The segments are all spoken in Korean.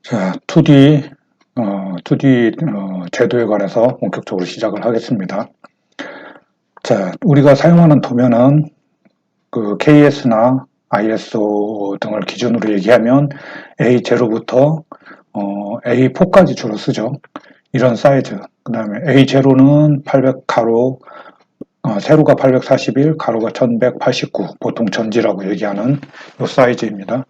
자, 2D 제도에 관해서 본격적으로 시작을 하겠습니다. 자, 우리가 사용하는 도면은 그 KS나 ISO 등을 기준으로 얘기하면 A0부터 A4까지 주로 쓰죠. 이런 사이즈. 그 다음에 A0는 800 가로, 세로가 841, 가로가 1189, 보통 전지라고 얘기하는 이 사이즈입니다.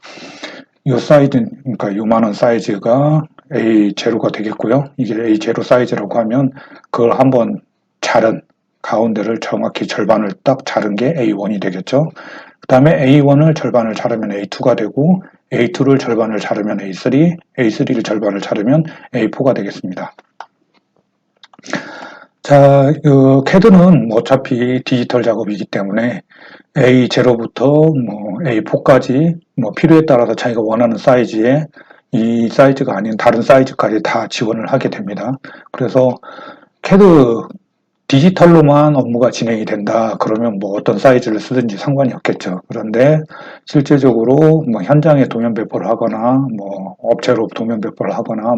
이 사이즈, 그러니까 요만한 사이즈가 A0가 되겠고요. 이게 A0 사이즈라고 하면 그걸 한번 자른 가운데를 정확히 절반을 딱 자른 게 A1이 되겠죠. 그 다음에 A1을 절반을 자르면 A2가 되고 A2를 절반을 자르면 A3, A3를 절반을 자르면 A4가 되겠습니다. 자, CAD는 어차피 디지털 작업이기 때문에 A0부터 A4까지 필요에 따라서 자기가 원하는 사이즈에 이 사이즈가 아닌 다른 사이즈까지 다 지원을 하게 됩니다. 그래서 CAD 디지털로만 업무가 진행이 된다. 그러면 어떤 사이즈를 쓰든지 상관이 없겠죠. 그런데 실제적으로 현장에 도면 배포를 하거나 업체로 도면 배포를 하거나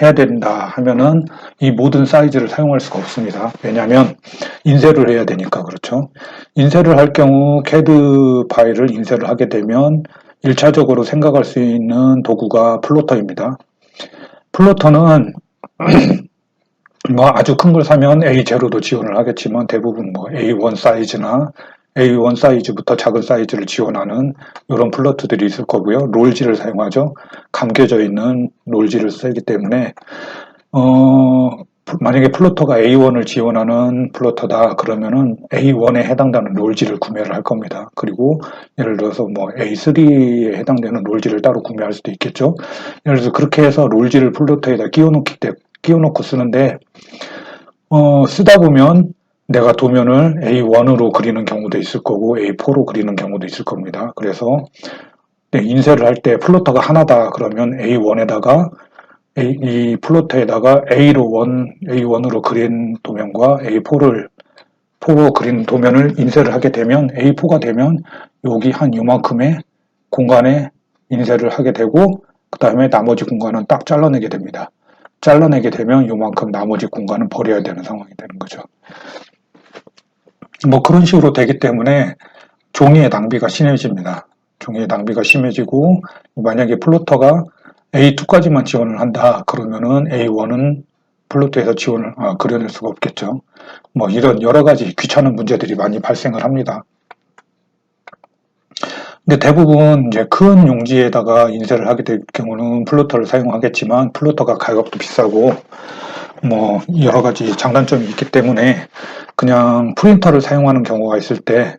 해야 된다 하면은 이 모든 사이즈를 사용할 수가 없습니다. 왜냐하면 인쇄를 해야 되니까 그렇죠. 인쇄를 할 경우 CAD 파일을 인쇄를 하게 되면 1차적으로 생각할 수 있는 도구가 플로터입니다. 플로터는 아주 큰 걸 사면 A0도 지원을 하겠지만 대부분 A1 사이즈나 A1 사이즈부터 작은 사이즈를 지원하는 이런 플로트들이 있을 거고요. 롤지를 사용하죠. 감겨져 있는 롤지를 쓰기 때문에 만약에 플로터가 A1을 지원하는 플로터다 그러면은 A1에 해당되는 롤지를 구매를 할 겁니다. 그리고 예를 들어서 A3에 해당되는 롤지를 따로 구매할 수도 있겠죠. 예를 들어서 그렇게 해서 롤지를 플로터에다 끼워놓고 쓰는데 쓰다 보면 내가 도면을 A1으로 그리는 경우도 있을 거고 A4로 그리는 경우도 있을 겁니다. 그래서 인쇄를 할 때 플로터가 하나다 그러면 A1에다가 이 플로터에다가 A1으로 그린 도면과 A4로 그린 도면을 인쇄를 하게 되면 A4가 되면 여기 한 요만큼의 공간에 인쇄를 하게 되고 그 다음에 나머지 공간은 딱 잘라내게 됩니다. 잘라내게 되면 요만큼 나머지 공간은 버려야 되는 상황이 되는 거죠. 그런 식으로 되기 때문에 종이의 낭비가 심해집니다. 종이의 낭비가 심해지고 만약에 플로터가 A2까지만 지원을 한다 그러면은 A1은 플로터에서 지원을 그려낼 수가 없겠죠. 이런 여러 가지 귀찮은 문제들이 많이 발생을 합니다. 근데 대부분 이제 큰 용지에다가 인쇄를 하게 될 경우는 플로터를 사용하겠지만 플로터가 가격도 비싸고 여러 가지 장단점이 있기 때문에 그냥 프린터를 사용하는 경우가 있을 때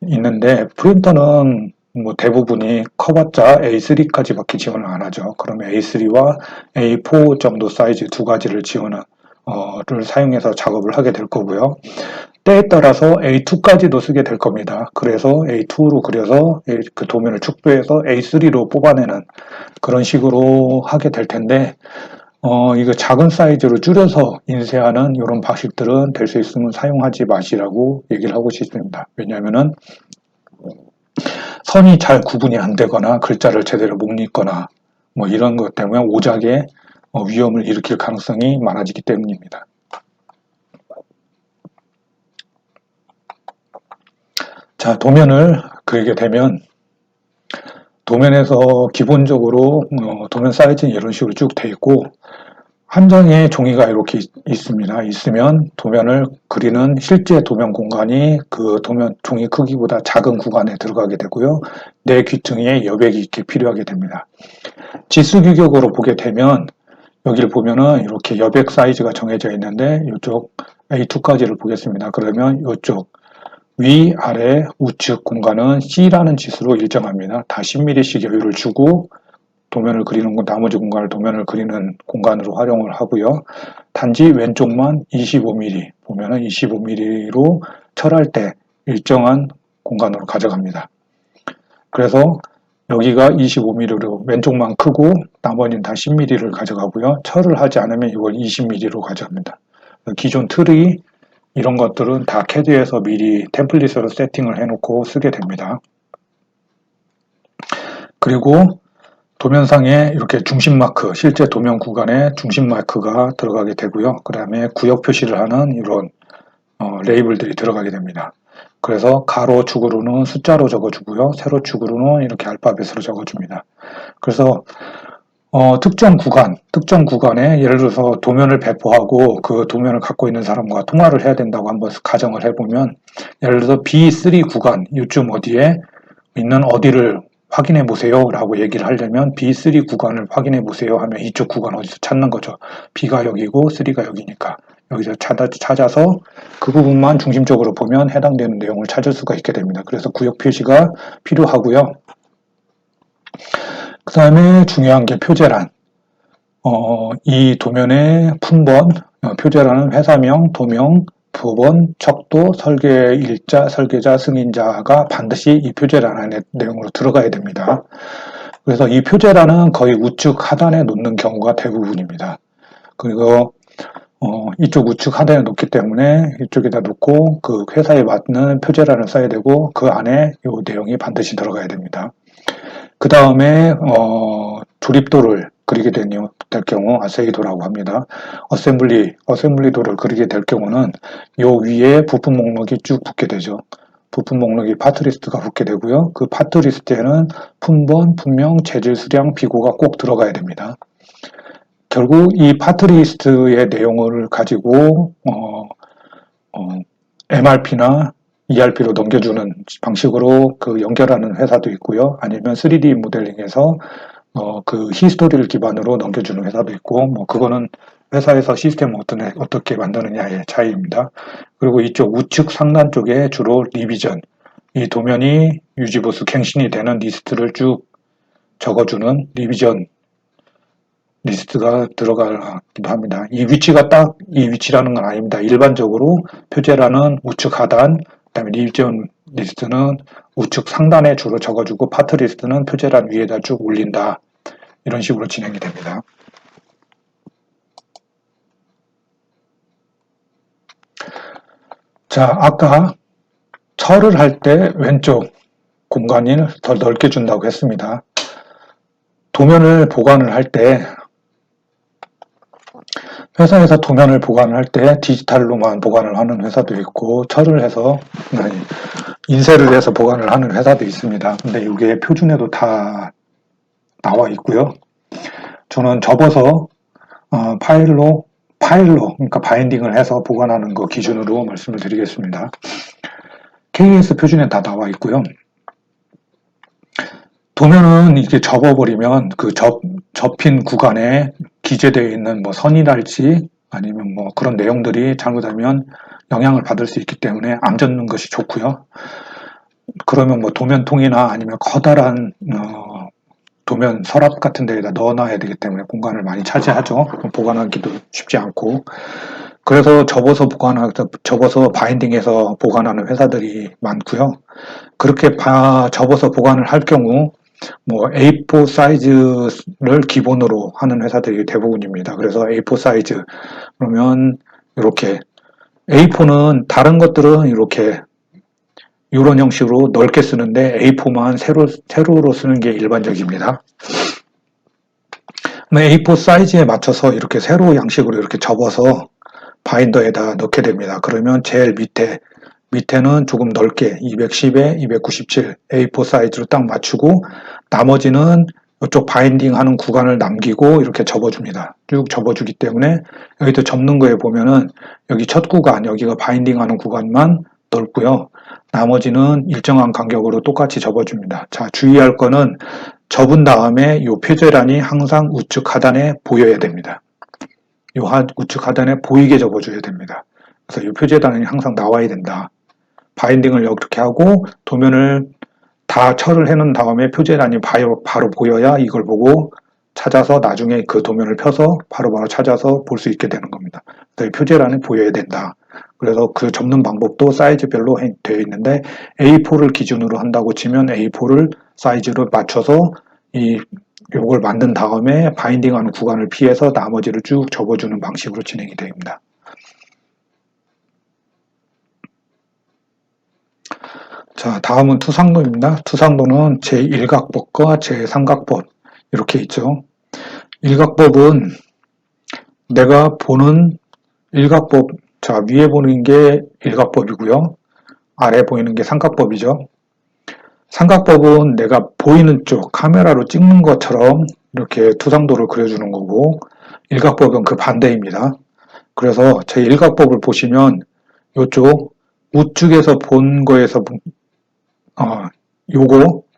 있는데 프린터는 대부분이 커봤자 A3까지밖에 지원을 안 하죠. 그러면 A3와 A4 정도 사이즈 두 가지를 를 사용해서 작업을 하게 될 거고요. 때에 따라서 A2까지도 쓰게 될 겁니다. 그래서 A2로 그려서 그 도면을 축소해서 A3로 뽑아내는 그런 식으로 하게 될 텐데 이거 작은 사이즈로 줄여서 인쇄하는 이런 방식들은 될 수 있으면 사용하지 마시라고 얘기를 하고 싶습니다. 왜냐하면은 선이 잘 구분이 안 되거나 글자를 제대로 못 읽거나 이런 것 때문에 오작에 위험을 일으킬 가능성이 많아지기 때문입니다. 자, 도면을 그리게 되면 도면에서 기본적으로 도면 사이즈는 이런 식으로 쭉 돼 있고 한 장의 종이가 이렇게 있습니다. 있으면 도면을 그리는 실제 도면 공간이 그 도면 종이 크기보다 작은 구간에 들어가게 되고요. 내 귀퉁이에 여백이 있게 필요하게 됩니다. 지수 규격으로 보게 되면 여기를 보면은 이렇게 여백 사이즈가 정해져 있는데 이쪽 A2까지를 보겠습니다. 그러면 이쪽 위, 아래, 우측 공간은 C라는 지수로 일정합니다. 다 10mm씩 여유를 주고 도면을 그리는 나머지 공간을 도면을 그리는 공간으로 활용을 하고요. 단지 왼쪽만 25mm 보면은 25mm로 철할 때 일정한 공간으로 가져갑니다. 그래서 여기가 25mm로 왼쪽만 크고 나머지는 다 10mm를 가져가고요. 철을 하지 않으면 이걸 20mm로 가져갑니다. 기존 틀이 이런 것들은 다 CAD에서 미리 템플릿으로 세팅을 해놓고 쓰게 됩니다. 그리고 도면상에 이렇게 중심 마크, 실제 도면 구간에 중심 마크가 들어가게 되고요. 그 다음에 구역 표시를 하는 이런 레이블들이 들어가게 됩니다. 그래서 가로축으로는 숫자로 적어주고요. 세로축으로는 이렇게 알파벳으로 적어줍니다. 그래서 특정 구간에 예를 들어서 도면을 배포하고 그 도면을 갖고 있는 사람과 통화를 해야 된다고 한번 가정을 해보면, 예를 들어서 B3 구간, 이쯤 어디에 있는 어디를 확인해 보세요 라고 얘기를 하려면 B3 구간을 확인해 보세요 하면 이쪽 구간 어디서 찾는 거죠. B가 여기고 3가 여기니까 여기서 찾아서 그 부분만 중심적으로 보면 해당되는 내용을 찾을 수가 있게 됩니다. 그래서 구역 표시가 필요하고요. 그 다음에 중요한 게 표제란. 이 도면의 품번, 표제란은 회사명, 도명, 부번, 척도, 설계일자, 설계자, 승인자가 반드시 이 표제란 안에 내용으로 들어가야 됩니다. 그래서 이 표제란은 거의 우측 하단에 놓는 경우가 대부분입니다. 그리고 이쪽 우측 하단에 놓기 때문에 이쪽에다 놓고 그 회사에 맞는 표제란을 써야 되고 그 안에 이 내용이 반드시 들어가야 됩니다. 그 다음에 조립도를 그리게 될 경우 아세이도라고 합니다. 어셈블리도를 그리게 될 경우는 요 위에 부품 목록이 쭉 붙게 되죠. 부품 목록이 파트리스트가 붙게 되고요. 그 파트리스트에는 품번, 품명, 재질, 수량, 비고가 꼭 들어가야 됩니다. 결국 이 파트리스트의 내용을 가지고 MRP나 ERP로 넘겨주는 방식으로 그 연결하는 회사도 있고요. 아니면 3D 모델링에서 그 히스토리를 기반으로 넘겨주는 회사도 있고, 뭐 그거는 회사에서 시스템을 어떻게 만드느냐의 차이입니다. 그리고 이쪽 우측 상단 쪽에 주로 리비전, 이 도면이 유지보수 갱신이 되는 리스트를 쭉 적어주는 리비전 리스트가 들어가기도 합니다. 이 위치가 딱 이 위치라는 건 아닙니다. 일반적으로 표제란은 우측 하단, 그다음에 리비전 리스트는 우측 상단에 주로 적어주고 파트 리스트는 표제란 위에다 쭉 올린다. 이런 식으로 진행이 됩니다. 자, 아까 철을 할 때 왼쪽 공간을 더 넓게 준다고 했습니다. 도면을 보관을 할 때 회사에서 도면을 보관을 할 때 디지털로만 보관을 하는 회사도 있고 철을 해서 인쇄를 해서 보관을 하는 회사도 있습니다. 근데 이게 표준에도 다 나와 있고요. 저는 접어서 파일로 그러니까 바인딩을 해서 보관하는 거 기준으로 말씀을 드리겠습니다. KS 표준에 다 나와 있고요. 도면은 이렇게 접어버리면 그 접힌 구간에 기재되어 있는 뭐 선이랄지 아니면 뭐 그런 내용들이 잘못하면 영향을 받을 수 있기 때문에 안 접는 것이 좋고요. 그러면 뭐 도면통이나 아니면 커다란 도면 서랍 같은 데에다 넣어놔야 되기 때문에 공간을 많이 차지하죠. 보관하기도 쉽지 않고. 그래서 접어서 바인딩해서 보관하는 회사들이 많고요. 그렇게 접어서 보관을 할 경우 뭐 A4 사이즈를 기본으로 하는 회사들이 대부분입니다. 그래서 A4 사이즈 그러면 이렇게 A4는 다른 것들은 이렇게 이런 형식으로 넓게 쓰는데 A4만 세로로 쓰는 게 일반적입니다. A4 사이즈에 맞춰서 이렇게 세로 양식으로 이렇게 접어서 바인더에다 넣게 됩니다. 그러면 제일 밑에는 조금 넓게 210에 297 A4 사이즈로 딱 맞추고 나머지는 이쪽 바인딩 하는 구간을 남기고 이렇게 접어줍니다. 쭉 접어주기 때문에 여기도 접는 거에 보면은 여기 첫 구간, 여기가 바인딩 하는 구간만 넓고요. 나머지는 일정한 간격으로 똑같이 접어줍니다. 자, 주의할 거는 접은 다음에 이 표제란이 항상 우측 하단에 보여야 됩니다. 이 우측 하단에 보이게 접어줘야 됩니다. 그래서 이 표제란이 항상 나와야 된다. 바인딩을 이렇게 하고 도면을 다 철을 해놓은 다음에 표제란이 바로 보여야 이걸 보고 찾아서 나중에 그 도면을 펴서 바로바로 찾아서 볼 수 있게 되는 겁니다. 그래서 표제란이 보여야 된다. 그래서 그 접는 방법도 사이즈별로 되어 있는데 A4를 기준으로 한다고 치면 A4를 사이즈로 맞춰서 요걸 만든 다음에 바인딩하는 구간을 피해서 나머지를 쭉 접어주는 방식으로 진행이 됩니다. 자, 다음은 투상도입니다. 투상도는 제1각법과 제3각법 이렇게 있죠. 일각법은 내가 보는 일각법, 자, 위에 보는 게 일각법이고요. 아래 보이는 게 삼각법이죠. 삼각법은 내가 보이는 쪽, 카메라로 찍는 것처럼 이렇게 투상도를 그려주는 거고, 일각법은 그 반대입니다. 그래서 제 일각법을 보시면 이쪽 우측에서 본 거에서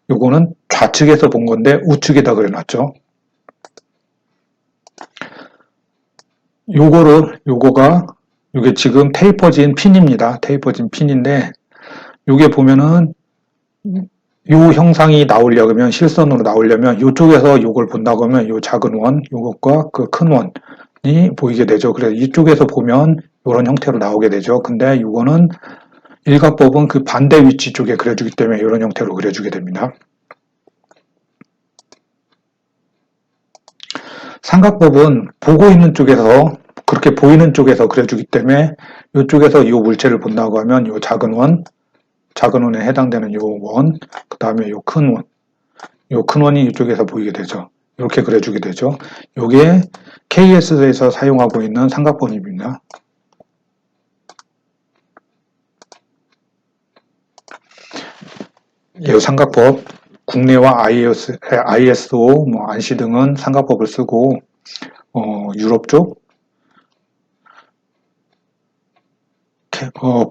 요거는 좌측에서 본 건데 우측에다 그려놨죠. 요게 지금 테이퍼진 핀입니다. 테이퍼진 핀인데 요게 보면은 요 형상이 나오려면 실선으로 나오려면 이쪽에서 요걸 본다고 하면 요 작은 원, 요것과 그 큰 원이 보이게 되죠. 그래서 이쪽에서 보면 이런 형태로 나오게 되죠. 근데 요거는 일각법은 그 반대 위치 쪽에 그려주기 때문에 이런 형태로 그려주게 됩니다. 삼각법은 보고 있는 쪽에서 그렇게 보이는 쪽에서 그려주기 때문에 이쪽에서 이 물체를 본다고 하면 이 작은 원에 해당되는 이 원, 그 다음에 이 큰 원, 이 큰 원이 이쪽에서 보이게 되죠. 이렇게 그려주게 되죠. 이게 KS에서 사용하고 있는 삼각법입니다. 이 삼각법, 국내와 ISO, 안시 등은 삼각법을 쓰고 유럽 쪽,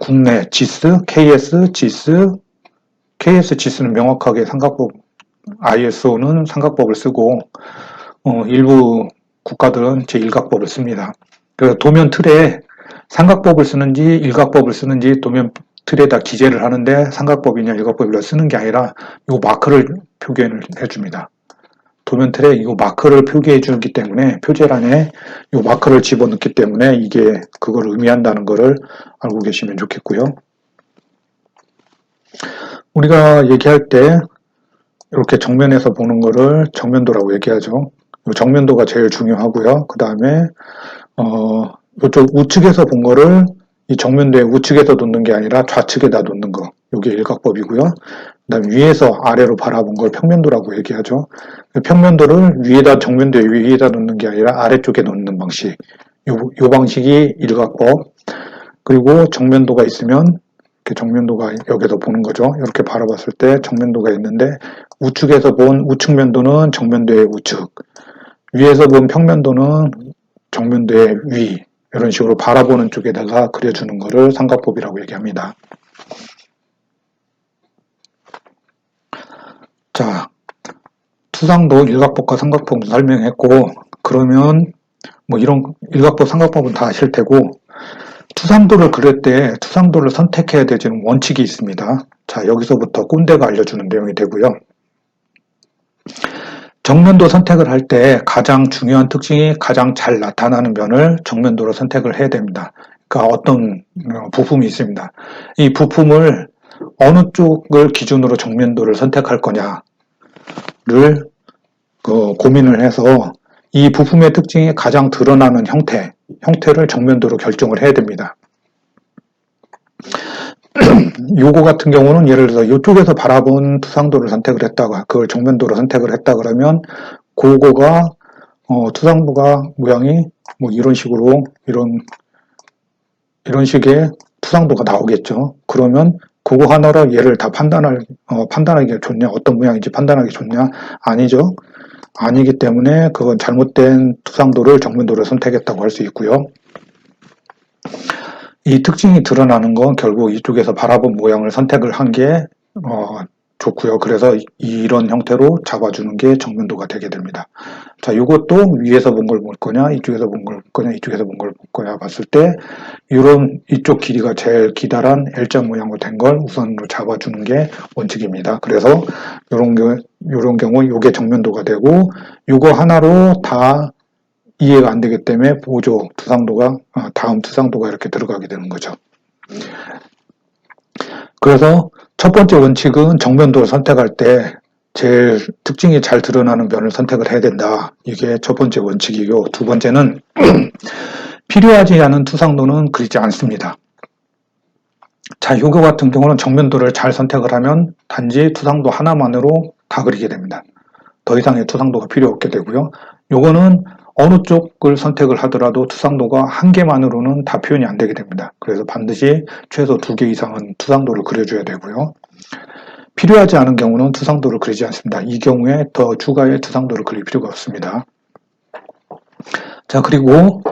국내 GIS, KS, GIS는 명확하게 삼각법, ISO는 삼각법을 쓰고 일부 국가들은 제1각법을 씁니다. 그래서 도면 틀에 삼각법을 쓰는지 일각법을 쓰는지 도면 틀에다 기재를 하는데 삼각법이냐 일각법이냐 쓰는 게 아니라 이 마크를 표기를 해줍니다. 도면 틀에 이 마크를 표기해 주기 때문에 표제란에 이 마크를 집어넣기 때문에 이게 그걸 의미한다는 것을 알고 계시면 좋겠고요. 우리가 얘기할 때 이렇게 정면에서 보는 거를 정면도라고 얘기하죠. 정면도가 제일 중요하고요. 그 다음에 이쪽 우측에서 본 거를 이 정면도의 우측에서 놓는 게 아니라 좌측에다 놓는 거. 이게 일각법이고요. 그 다음 위에서 아래로 바라본 걸 평면도라고 얘기하죠. 평면도를 정면도의 위에다 놓는 게 아니라 아래쪽에 놓는 방식. 요 방식이 일각법. 그리고 정면도가 있으면 정면도가 여기서 보는 거죠. 이렇게 바라봤을 때 정면도가 있는데 우측에서 본 우측면도는 정면도의 우측, 위에서 본 평면도는 정면도의 위, 이런 식으로 바라보는 쪽에다가 그려주는 것을 삼각법이라고 얘기합니다. 자, 투상도 일각법과 삼각법 설명했고, 그러면 이런 일각법, 삼각법은 다 아실 테고, 투상도를 그릴 때 투상도를 선택해야 되는 원칙이 있습니다. 자, 여기서부터 꼰대가 알려주는 내용이 되고요. 정면도 선택을 할 때 가장 중요한 특징이 가장 잘 나타나는 면을 정면도로 선택을 해야 됩니다. 그러니까 어떤 부품이 있습니다. 이 부품을 어느 쪽을 기준으로 정면도를 선택할 거냐를 고민을 해서 이 부품의 특징이 가장 드러나는 형태를 정면도로 결정을 해야 됩니다. 요거 같은 경우는 예를 들어서 이쪽에서 바라본 투상도를 선택을 했다가 그걸 정면도로 선택을 했다 그러면 그거가 투상부가 모양이 이런 식으로 이런 식의 투상도가 나오겠죠. 그러면 그거 하나로 얘를 다 판단하기 좋냐, 어떤 모양인지 판단하기 좋냐? 아니죠. 아니기 때문에 그건 잘못된 투상도를 정면도로 선택했다고 할 수 있고요. 이 특징이 드러나는 건 결국 이쪽에서 바라본 모양을 선택을 한 게 좋고요. 그래서 이런 형태로 잡아주는 게 정면도가 되게 됩니다. 자, 이것도 위에서 본 걸 볼 거냐, 이쪽에서 본 걸 볼 거냐, 이쪽에서 본 걸 볼 거냐 봤을 때 이쪽 길이가 제일 기다란 L자 모양으로 된 걸 우선으로 잡아주는 게 원칙입니다. 그래서 이런 경우 이게 정면도가 되고 이거 하나로 다 이해가 안 되기 때문에 보조 투상도가 다음 투상도가 이렇게 들어가게 되는 거죠. 그래서 첫 번째 원칙은 정면도를 선택할 때 제일 특징이 잘 드러나는 면을 선택을 해야 된다. 이게 첫 번째 원칙이고, 두 번째는 필요하지 않은 투상도는 그리지 않습니다. 자, 이거 같은 경우는 정면도를 잘 선택을 하면 단지 투상도 하나만으로 다 그리게 됩니다. 더 이상의 투상도가 필요 없게 되고요. 요거는 어느 쪽을 선택을 하더라도 투상도가 한 개만으로는 다 표현이 안 되게 됩니다. 그래서 반드시 최소 2개 이상은 투상도를 그려줘야 되고요. 필요하지 않은 경우는 투상도를 그리지 않습니다. 이 경우에 더 추가의 투상도를 그릴 필요가 없습니다. 자, 그리고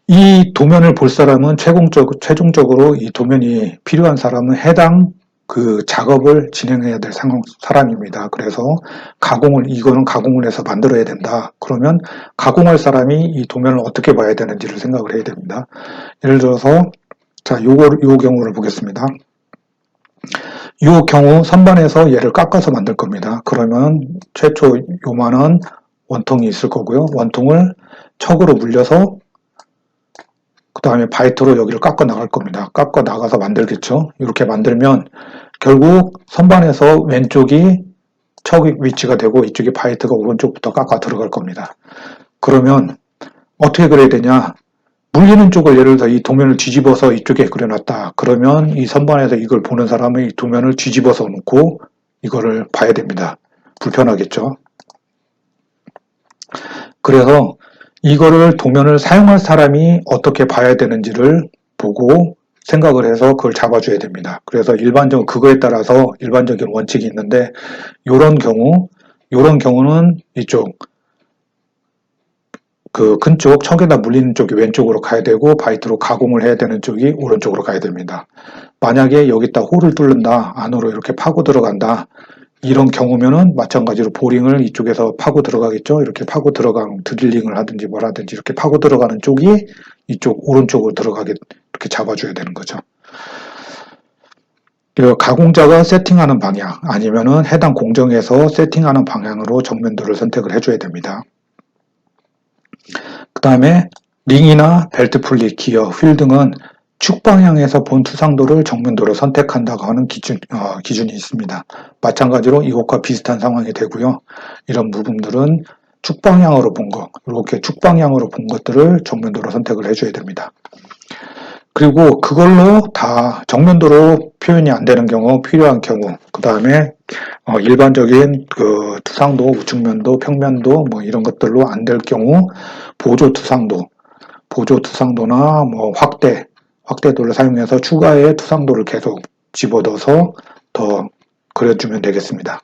이 도면을 볼 사람은 최종적으로 이 도면이 필요한 사람은 해당 그 작업을 진행해야 될 사람입니다. 그래서 이거는 가공을 해서 만들어야 된다. 그러면 가공할 사람이 이 도면을 어떻게 봐야 되는지를 생각을 해야 됩니다. 예를 들어서, 자, 요 경우를 보겠습니다. 요 경우 선반에서 얘를 깎아서 만들 겁니다. 그러면 최초 요만한 원통이 있을 거고요. 원통을 척으로 물려서 그 다음에 바이트로 여기를 깎아 나갈 겁니다. 깎아 나가서 만들겠죠. 이렇게 만들면 결국 선반에서 왼쪽이 척 위치가 되고 이쪽이 바이트가 오른쪽부터 깎아 들어갈 겁니다. 그러면 어떻게 그려야 되냐? 물리는 쪽을 예를 들어 이 도면을 뒤집어서 이쪽에 그려놨다. 그러면 이 선반에서 이걸 보는 사람은 이 도면을 뒤집어서 놓고 이거를 봐야 됩니다. 불편하겠죠. 그래서 이거를 도면을 사용할 사람이 어떻게 봐야 되는지를 보고 생각을 해서 그걸 잡아줘야 됩니다. 그래서 일반적으로 그거에 따라서 일반적인 원칙이 있는데 요런 경우는 이쪽 그 큰 쪽 척에다 물리는 쪽이 왼쪽으로 가야 되고 바이트로 가공을 해야 되는 쪽이 오른쪽으로 가야 됩니다. 만약에 여기다 홀을 뚫는다, 안으로 이렇게 파고 들어간다, 이런 경우면은 마찬가지로 보링을 이쪽에서 파고 들어가겠죠. 이렇게 파고 들어가는 드릴링을 하든지 뭘 하든지 이렇게 파고 들어가는 쪽이 이쪽 오른쪽으로 들어가게 이렇게 잡아줘야 되는 거죠. 가공자가 세팅하는 방향 아니면은 해당 공정에서 세팅하는 방향으로 정면도를 선택을 해줘야 됩니다. 그 다음에 링이나 벨트 풀리, 기어, 휠 등은 축 방향에서 본 투상도를 정면도로 선택한다고 하는 기준이 있습니다. 마찬가지로 이것과 비슷한 상황이 되고요. 이런 부분들은 축 방향으로 본 것, 이렇게 축 방향으로 본 것들을 정면도로 선택을 해줘야 됩니다. 그리고 그걸로 다 정면도로 표현이 안 되는 경우, 필요한 경우, 그 다음에 일반적인 그 투상도, 우측면도, 평면도 뭐 이런 것들로 안 될 경우 보조 투상도나 뭐 확대도를 사용해서 추가의 투상도를 계속 집어넣어서 더 그려주면 되겠습니다.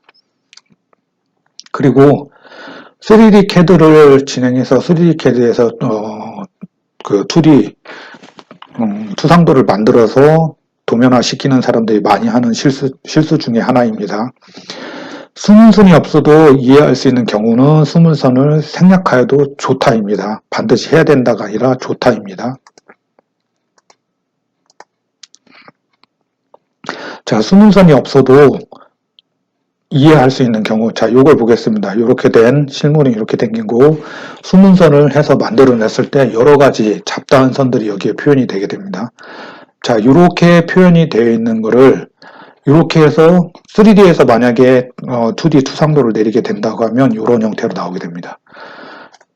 그리고 3D CAD를 진행해서 3D CAD에서 그 2D 투상도를 만들어서 도면화 시키는 사람들이 많이 하는 실수 중에 하나입니다. 수문선이 없어도 이해할 수 있는 경우는 수문선을 생략하여도 좋다입니다. 반드시 해야 된다가 아니라 좋다입니다. 자, 수문선이 없어도 이해할 수 있는 경우, 자, 요걸 보겠습니다. 이렇게 된 실물이 이렇게 생기고 수문선을 해서 만들어냈을 때 여러 가지 잡다한 선들이 여기에 표현이 되게 됩니다. 자, 이렇게 표현이 되어 있는 거를 이렇게 해서 3D에서 만약에 2D 투상도를 내리게 된다고 하면 이런 형태로 나오게 됩니다.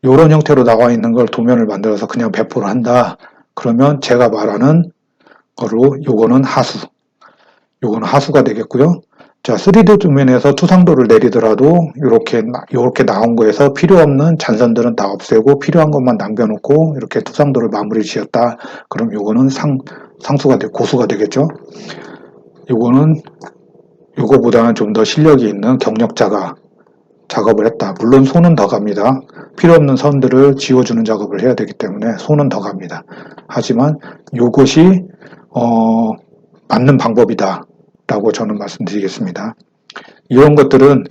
이런 형태로 나와 있는 걸 도면을 만들어서 그냥 배포를 한다. 그러면 제가 말하는 거로 요거는 하수가 되겠고요. 자, 3D 도면에서 투상도를 내리더라도 이렇게 나온 거에서 필요 없는 잔선들은 다 없애고 필요한 것만 남겨놓고 이렇게 투상도를 마무리 지었다. 그럼 요거는 고수가 되겠죠. 요거는 요거보다는 좀 더 실력이 있는 경력자가 작업을 했다. 물론 손은 더 갑니다. 필요 없는 선들을 지워주는 작업을 해야 되기 때문에 손은 더 갑니다. 하지만 요것이 맞는 방법이다 라고 저는 말씀드리겠습니다. 이런 것들은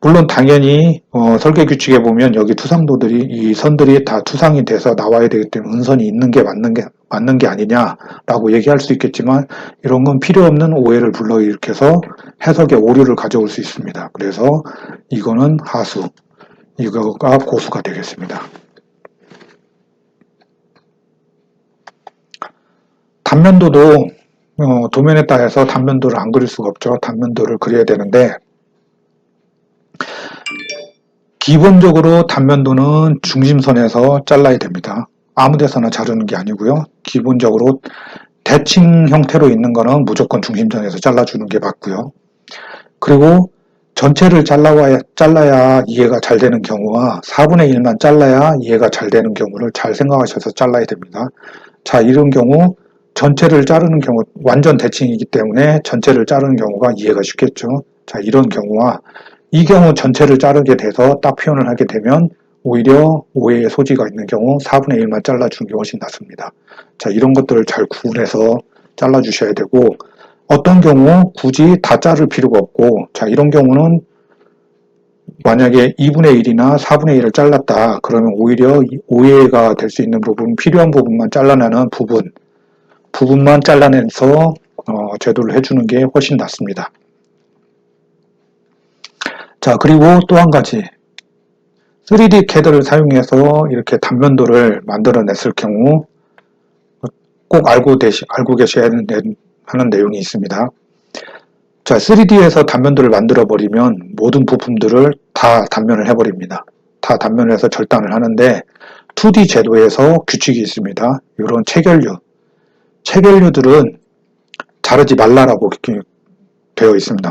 물론 당연히 설계 규칙에 보면 여기 투상도들이 이 선들이 다 투상이 돼서 나와야 되기 때문에 은선이 있는 게 맞는 게 아니냐라고 얘기할 수 있겠지만 이런 건 필요 없는 오해를 불러일으켜서 해석에 오류를 가져올 수 있습니다. 그래서 이거는 하수, 이거가 고수가 되겠습니다. 단면도도 도면에 따라서 단면도를 안 그릴 수가 없죠. 단면도를 그려야 되는데 기본적으로 단면도는 중심선에서 잘라야 됩니다. 아무 데서나 자르는 게 아니고요. 기본적으로 대칭 형태로 있는 거는 무조건 중심선에서 잘라주는 게 맞고요. 그리고 전체를 잘라야 이해가 잘 되는 경우와 4분의 1만 잘라야 이해가 잘 되는 경우를 잘 생각하셔서 잘라야 됩니다. 자, 이런 경우 전체를 자르는 경우 완전 대칭이기 때문에 전체를 자르는 경우가 이해가 쉽겠죠. 자, 이런 경우와 이 경우 전체를 자르게 돼서 딱 표현을 하게 되면 오히려 오해의 소지가 있는 경우 4분의 1만 잘라주는 게 훨씬 낫습니다. 자, 이런 것들을 잘 구분해서 잘라주셔야 되고, 어떤 경우 굳이 다 자를 필요가 없고, 자, 이런 경우는 만약에 2분의 1이나 4분의 1을 잘랐다 그러면 오히려 오해가 될 수 있는 부분, 필요한 부분만 잘라내는 부분만 잘라내서 제도를 해주는 게 훨씬 낫습니다. 자, 그리고 또 한 가지 3D CAD를 사용해서 이렇게 단면도를 만들어냈을 경우 꼭 알고 계셔야 하는 내용이 있습니다. 자, 3D에서 단면도를 만들어 버리면 모든 부품들을 다 단면을 해버립니다. 다 단면을 해서 절단을 하는데 2D 제도에서 규칙이 있습니다. 이런 체결류들은 자르지 말라라고 되어 있습니다.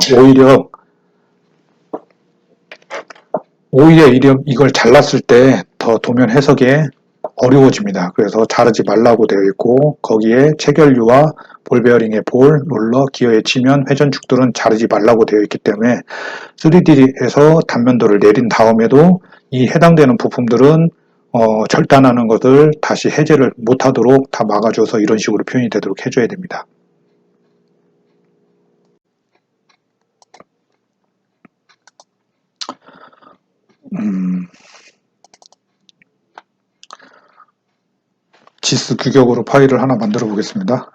오히려 이걸 잘랐을 때 더 도면 해석에 어려워집니다. 그래서 자르지 말라고 되어 있고 거기에 체결류와 볼베어링의 롤러, 기어의 지면, 회전축들은 자르지 말라고 되어 있기 때문에 3D에서 단면도를 내린 다음에도 이 해당되는 부품들은 절단하는 것을 다시 해제를 못하도록 다 막아줘서 이런 식으로 표현이 되도록 해줘야 됩니다. 지스 규격으로 파일을 하나 만들어 보겠습니다.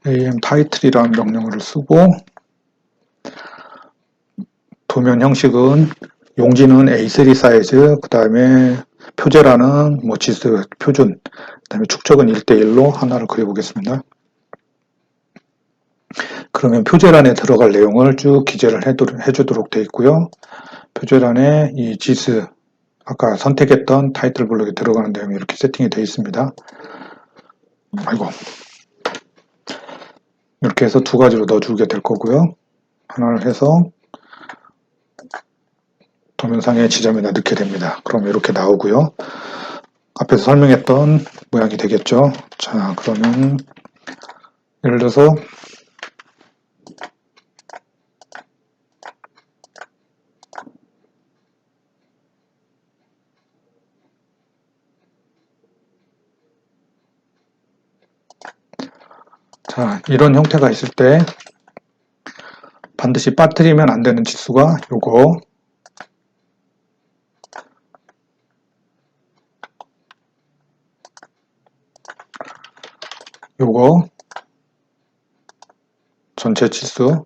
am title이라는 명령어를 쓰고 도면 형식은 용지는 A3 사이즈, 그 다음에 표제라는 지스 표준, 그 다음에 축적은 1:1로 하나를 그려보겠습니다. 그러면 표제란에 들어갈 내용을 쭉 기재를 해주도록 되어 있고요. 표제란에 이 지스 아까 선택했던 타이틀 블록에 들어가는 내용이 이렇게 세팅이 되어 있습니다. 이렇게 해서 두 가지로 넣어주게 될 거고요. 하나를 해서 도면상의 지점에다 넣게 됩니다. 그럼 이렇게 나오고요. 앞에서 설명했던 모양이 되겠죠. 자, 그러면 예를 들어서 자, 이런 형태가 있을 때 반드시 빠뜨리면 안 되는 지수가 요거 전체 치수,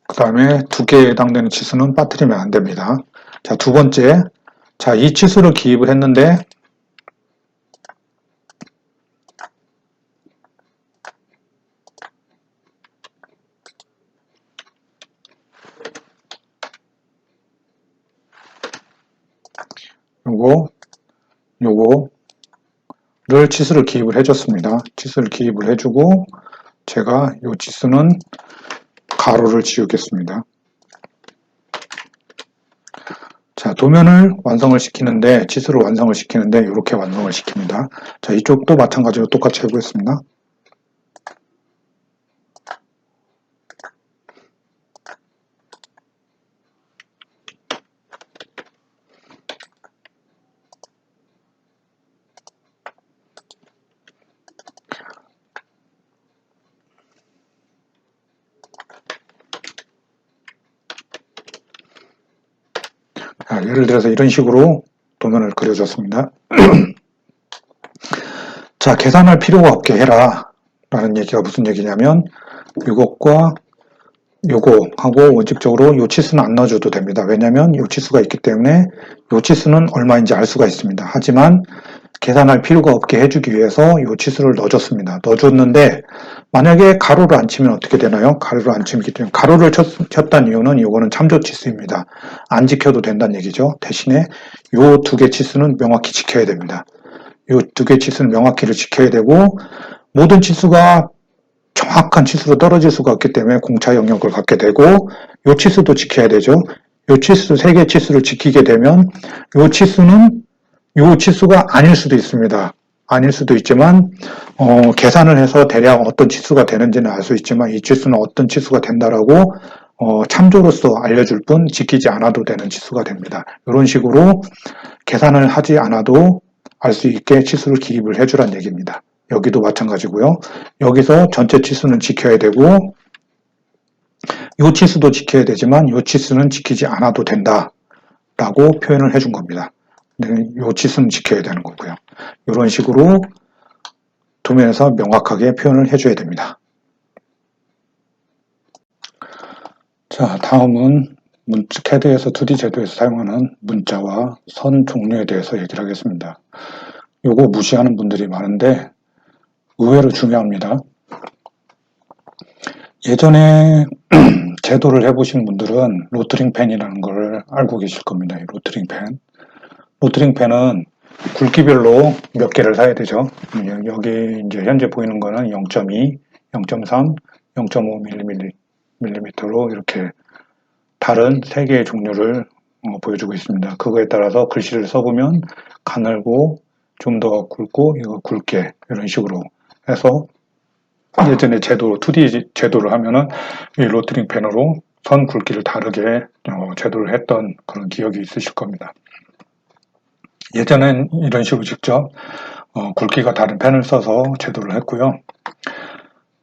그 다음에 두 개에 해당되는 치수는 빠뜨리면 안 됩니다. 자, 두 번째, 자, 이 치수를 기입을 했는데 요거를 치수를 기입을 해줬습니다. 치수를 기입을 해주고 제가 요 치수는 가로를 지우겠습니다. 자, 도면을 완성을 시키는데, 치수를 완성을 시키는데 이렇게 완성을 시킵니다. 자, 이쪽도 마찬가지로 똑같이 해보겠습니다. 자, 예를 들어서 이런 식으로 도면을 그려줬습니다. 자, 계산할 필요가 없게 해라 라는 얘기가 무슨 얘기냐면 이것과 요거하고 원칙적으로 요 치수는 안 넣어줘도 됩니다. 왜냐하면 요 치수가 있기 때문에 요 치수는 얼마인지 알 수가 있습니다. 하지만 계산할 필요가 없게 해주기 위해서 요 치수를 넣어줬습니다. 넣어줬는데 만약에 가로를 안 치면 어떻게 되나요? 가로를 안 치기 때문에 가로를 쳤다는 이유는 이거는 참조 치수입니다. 안 지켜도 된다는 얘기죠. 대신에 요 두 개 치수는 명확히 지켜야 됩니다. 요 두 개 치수는 명확히를 지켜야 되고 모든 치수가 정확한 치수로 떨어질 수가 없기 때문에 공차 영역을 갖게 되고, 요 치수도 지켜야 되죠. 요 치수, 세 개의 치수를 지키게 되면 요 치수는 요 치수가 아닐 수도 있습니다. 아닐 수도 있지만 계산을 해서 대략 어떤 치수가 되는지는 알 수 있지만 이 치수는 어떤 치수가 된다라고 참조로서 알려줄 뿐 지키지 않아도 되는 치수가 됩니다. 이런 식으로 계산을 하지 않아도 알 수 있게 치수를 기입을 해주란 얘기입니다. 여기도 마찬가지고요. 여기서 전체 치수는 지켜야 되고 이 치수도 지켜야 되지만 이 치수는 지키지 않아도 된다라고 표현을 해준 겁니다. 이 치수는 지켜야 되는 거고요. 이런 식으로 도면에서 명확하게 표현을 해줘야 됩니다. 자, 다음은 CAD에서 2D 제도에서 사용하는 문자와 선 종류에 대해서 얘기를 하겠습니다. 요거 무시하는 분들이 많은데 의외로 중요합니다. 예전에 제도를 해보신 분들은 로트링 펜이라는 걸 알고 계실 겁니다. 이 로트링 펜. 로트링 펜은 굵기별로 몇 개를 사야 되죠. 여기 이제 현재 보이는 거는 0.2, 0.3, 0.5mm로 이렇게 다른 3개의 종류를 보여주고 있습니다. 그거에 따라서 글씨를 써보면 가늘고 좀 더 굵고 이거 굵게 이런 식으로 해서 예전에 제도 2D 제도를 하면은 이 로트링 펜으로 선 굵기를 다르게 제도를 했던 그런 기억이 있으실 겁니다. 예전엔 이런 식으로 직접 굵기가 다른 펜을 써서 제도를 했고요.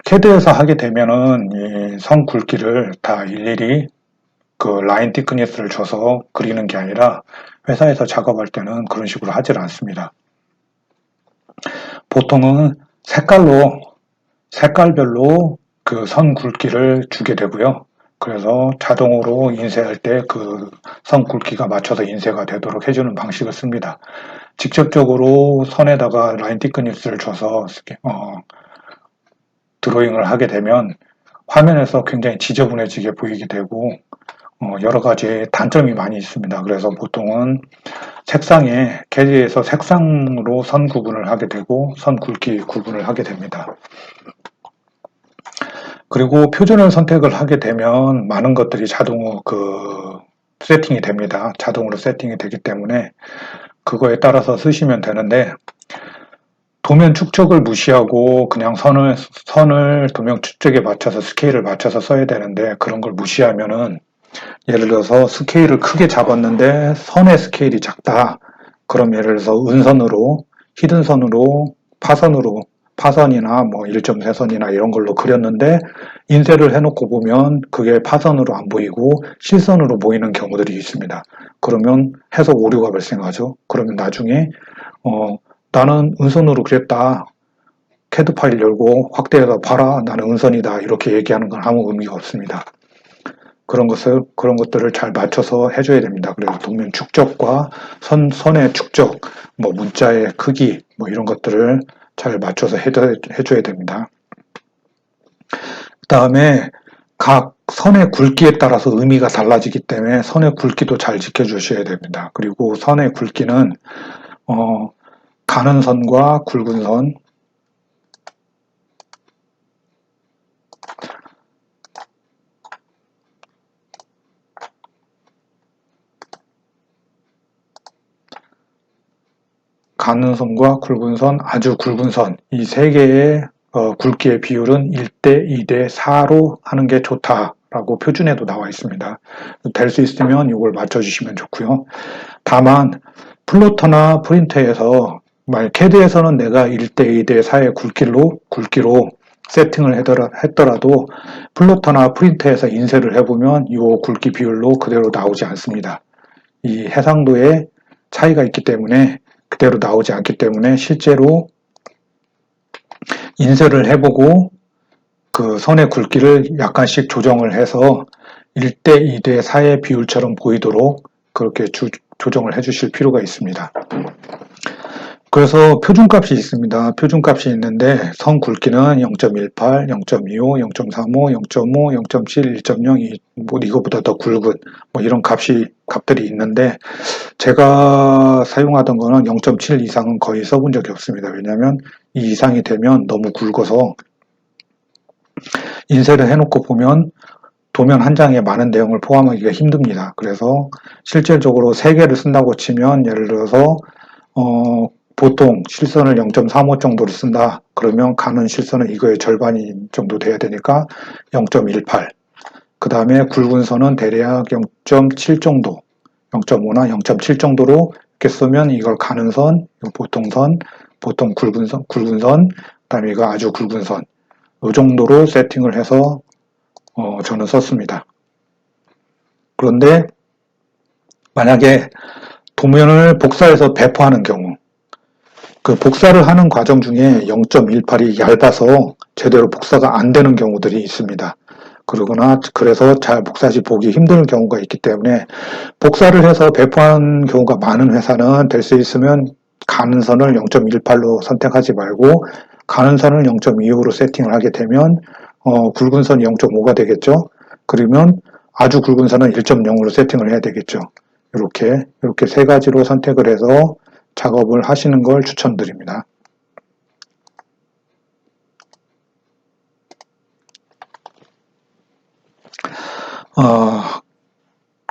CAD에서 하게 되면은 이 선 굵기를 다 일일이 그 라인 티크니스를 줘서 그리는 게 아니라 회사에서 작업할 때는 그런 식으로 하질 않습니다. 보통은 색깔별로 그 선 굵기를 주게 되고요. 그래서 자동으로 인쇄할 때 그 선 굵기가 맞춰서 인쇄가 되도록 해주는 방식을 씁니다. 직접적으로 선에다가 라인 티크니스를 줘서 드로잉을 하게 되면 화면에서 굉장히 지저분해지게 보이게 되고 여러 가지 단점이 많이 있습니다. 그래서 보통은 색상에 CAD에서 색상으로 선 구분을 하게 되고 선 굵기 구분을 하게 됩니다. 그리고 표준을 선택을 하게 되면 많은 것들이 자동으로 세팅이 됩니다. 자동으로 세팅이 되기 때문에 그거에 따라서 쓰시면 되는데 도면 축적을 무시하고 그냥 선을 도면 축적에 맞춰서 스케일을 맞춰서 써야 되는데 그런 걸 무시하면은 예를 들어서 스케일을 크게 잡았는데 선의 스케일이 작다. 그럼 예를 들어서 은선으로, 히든선으로, 파선이나 뭐 1.3선이나 이런 걸로 그렸는데 인쇄를 해놓고 보면 그게 파선으로 안 보이고 실선으로 보이는 경우들이 있습니다. 그러면 해석 오류가 발생하죠. 그러면 나중에 나는 은선으로 그렸다. CAD 파일 열고 확대해서 봐라. 나는 은선이다. 이렇게 얘기하는 건 아무 의미가 없습니다. 그런 것들을 잘 맞춰서 해줘야 됩니다. 그래서 도면 축적과 선의 축적, 뭐 문자의 크기, 뭐 이런 것들을 잘 맞춰서 해줘야 됩니다. 그 다음에 각 선의 굵기에 따라서 의미가 달라지기 때문에 선의 굵기도 잘 지켜주셔야 됩니다. 그리고 선의 굵기는 가는 선과 굵은 선, 가는 선과 굵은 선, 아주 굵은 선, 이 세 개의 굵기의 비율은 1대 2대 4로 하는 게 좋다라고 표준에도 나와 있습니다. 될 수 있으면 이걸 맞춰주시면 좋고요. 다만 플로터나 프린터에서 CAD에서는 내가 1대 2대 4의 굵기로 세팅을 했더라도 플로터나 프린터에서 인쇄를 해보면 이 굵기 비율로 그대로 나오지 않습니다. 이 해상도에 차이가 있기 때문에 그대로 나오지 않기 때문에 실제로 인쇄를 해보고 그 선의 굵기를 약간씩 조정을 해서 1대 2대 4의 비율처럼 보이도록 그렇게 조정을 해주실 필요가 있습니다. 그래서 표준값이 있습니다. 표준값이 있는데 선 굵기는 0.18, 0.25, 0.35, 0.5, 0.7, 1.0, 뭐 이거보다 더 굵은 뭐 이런 값들이 있는데 제가 사용하던 거는 0.7 이상은 거의 써본 적이 없습니다. 왜냐하면 이 이상이 되면 너무 굵어서 인쇄를 해놓고 보면 도면 한 장에 많은 내용을 포함하기가 힘듭니다. 그래서 실질적으로 3개를 쓴다고 치면 예를 들어서 보통 실선을 0.35 정도를 쓴다. 그러면 가는 실선은 이거의 절반이 정도 돼야 되니까 0.18. 그 다음에 굵은 선은 대략 0.7 정도, 0.5나 0.7 정도로 이렇게 쓰면 이걸 가는 선, 보통 선, 보통 굵은 선, 그 다음에 이거 아주 굵은 선, 이 정도로 세팅을 해서 저는 썼습니다. 그런데 만약에 도면을 복사해서 배포하는 경우, 그 복사를 하는 과정 중에 0.18이 얇아서 제대로 복사가 안 되는 경우들이 있습니다. 그러거나 그래서 잘 복사시 보기 힘든 경우가 있기 때문에 복사를 해서 배포하는 경우가 많은 회사는 될 수 있으면 가는 선을 0.18로 선택하지 말고 가는 선을 0.25로 세팅을 하게 되면 굵은 선이 0.5가 되겠죠. 그러면 아주 굵은 선은 1.0으로 세팅을 해야 되겠죠. 이렇게 3가지로 선택을 해서 작업을 하시는 걸 추천드립니다.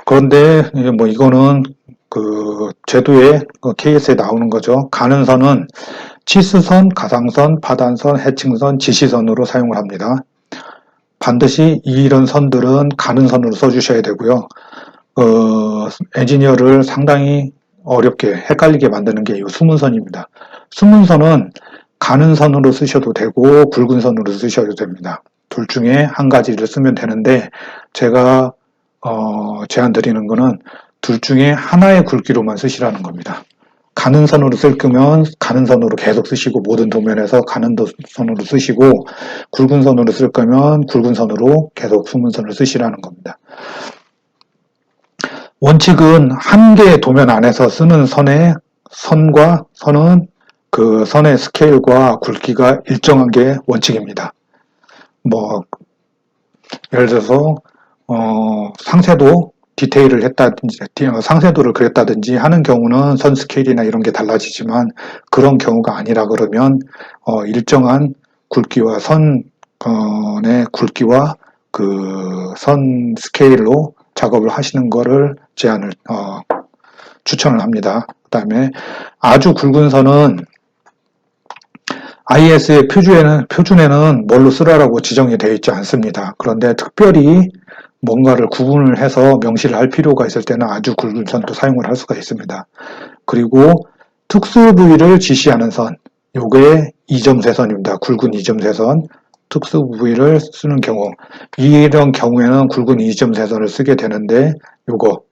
그런데 뭐 이거는 그 제도에 KS에 나오는 거죠. 가는 선은 치수선, 가상선, 파단선, 해칭선, 지시선으로 사용을 합니다. 반드시 이런 선들은 가는 선으로 써주셔야 되고요. 엔지니어를 상당히 어렵게 헷갈리게 만드는 게 이 수문선입니다. 수문선은 가는 선으로 쓰셔도 되고 굵은 선으로 쓰셔도 됩니다. 둘 중에 한 가지를 쓰면 되는데 제가 제안 드리는 거는 둘 중에 하나의 굵기로만 쓰시라는 겁니다. 가는 선으로 쓸 거면 가는 선으로 계속 쓰시고 모든 도면에서 가는 선으로 쓰시고 굵은 선으로 쓸 거면 굵은 선으로 계속 수문선을 쓰시라는 겁니다. 원칙은 한 개의 도면 안에서 쓰는 선은 그 선의 스케일과 굵기가 일정한 게 원칙입니다. 뭐 예를 들어서 상세도 디테일을 했다든지 상세도를 그렸다든지 하는 경우는 선 스케일이나 이런 게 달라지지만 그런 경우가 아니라 그러면 일정한 굵기와 선의 굵기와 그 선 스케일로 작업을 하시는 거를 추천을 합니다. 그 다음에 아주 굵은 선은 IS의 표준에는 뭘로 쓰라라고 지정이 되어 있지 않습니다. 그런데 특별히 뭔가를 구분을 해서 명시를 할 필요가 있을 때는 아주 굵은 선도 사용을 할 수가 있습니다. 그리고 특수 부위를 지시하는 선, 요게 2점세선입니다. 굵은 2점세선, 특수 부위를 쓰는 경우, 이런 경우에는 굵은 2점세선을 쓰게 되는데 요거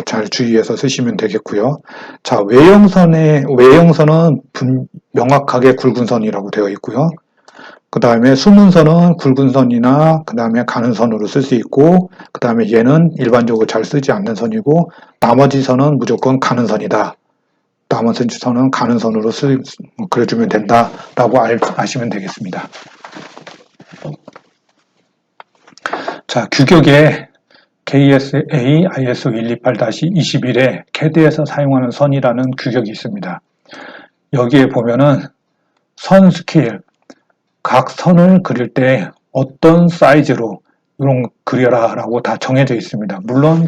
잘 주의해서 쓰시면 되겠고요. 자, 외형선은 명확하게 굵은 선이라고 되어 있고요. 그 다음에 수문선은 굵은 선이나 그 다음에 가는 선으로 쓸 수 있고 그 다음에 얘는 일반적으로 잘 쓰지 않는 선이고 나머지 선은 무조건 가는 선이다. 나머지 선은 가는 선으로 그려주면 된다 라고 아시면 되겠습니다. 자, 규격에 KSA ISO 128-21에 CAD에서 사용하는 선이라는 규격이 있습니다. 여기에 보면은 선 스케일, 각 선을 그릴 때 어떤 사이즈로 이런 그려라 라고 다 정해져 있습니다. 물론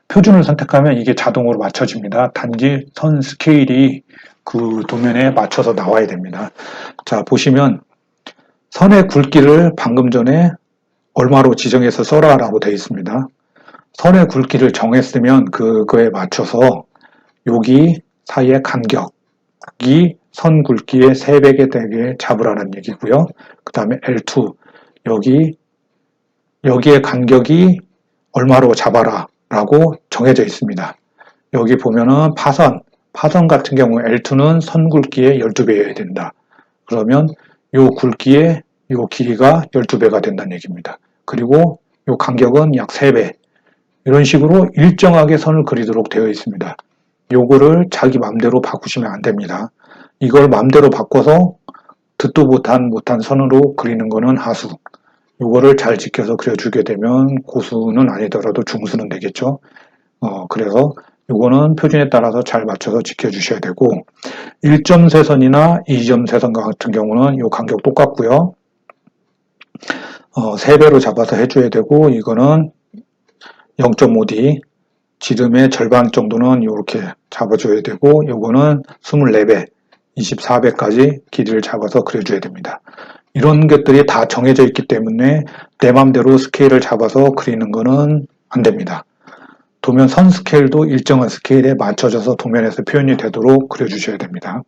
표준을 선택하면 이게 자동으로 맞춰집니다. 단지 선 스케일이 그 도면에 맞춰서 나와야 됩니다. 자, 보시면 선의 굵기를 방금 전에 얼마로 지정해서 써라 라고 되어 있습니다. 선의 굵기를 정했으면 그거에 맞춰서 여기 사이의 간격이 선 굵기의 3배가 되게 잡으라는 얘기고요. 그 다음에 L2 여기의 간격이 얼마로 잡아라 라고 정해져 있습니다. 여기 보면은 파선 같은 경우 L2는 선 굵기의 12배여야 된다. 그러면 요 굵기의 요 길이가 12배가 된다는 얘기입니다. 그리고 요 간격은 약 3배. 이런 식으로 일정하게 선을 그리도록 되어 있습니다. 요거를 자기 맘대로 바꾸시면 안 됩니다. 이걸 맘대로 바꿔서 듣도 못한 선으로 그리는 거는 하수. 요거를 잘 지켜서 그려주게 되면 고수는 아니더라도 중수는 되겠죠. 그래서 요거는 표준에 따라서 잘 맞춰서 지켜주셔야 되고 1점 세선이나 2점 세선 같은 경우는 요 간격 똑같고요. 3배로 잡아서 해줘야 되고, 이거는 0.5D, 지름의 절반 정도는 이렇게 잡아줘야 되고, 요거는 24배, 24배까지 길이를 잡아서 그려줘야 됩니다. 이런 것들이 다 정해져 있기 때문에 내 맘대로 스케일을 잡아서 그리는 거는 안 됩니다. 도면 선 스케일도 일정한 스케일에 맞춰져서 도면에서 표현이 되도록 그려주셔야 됩니다.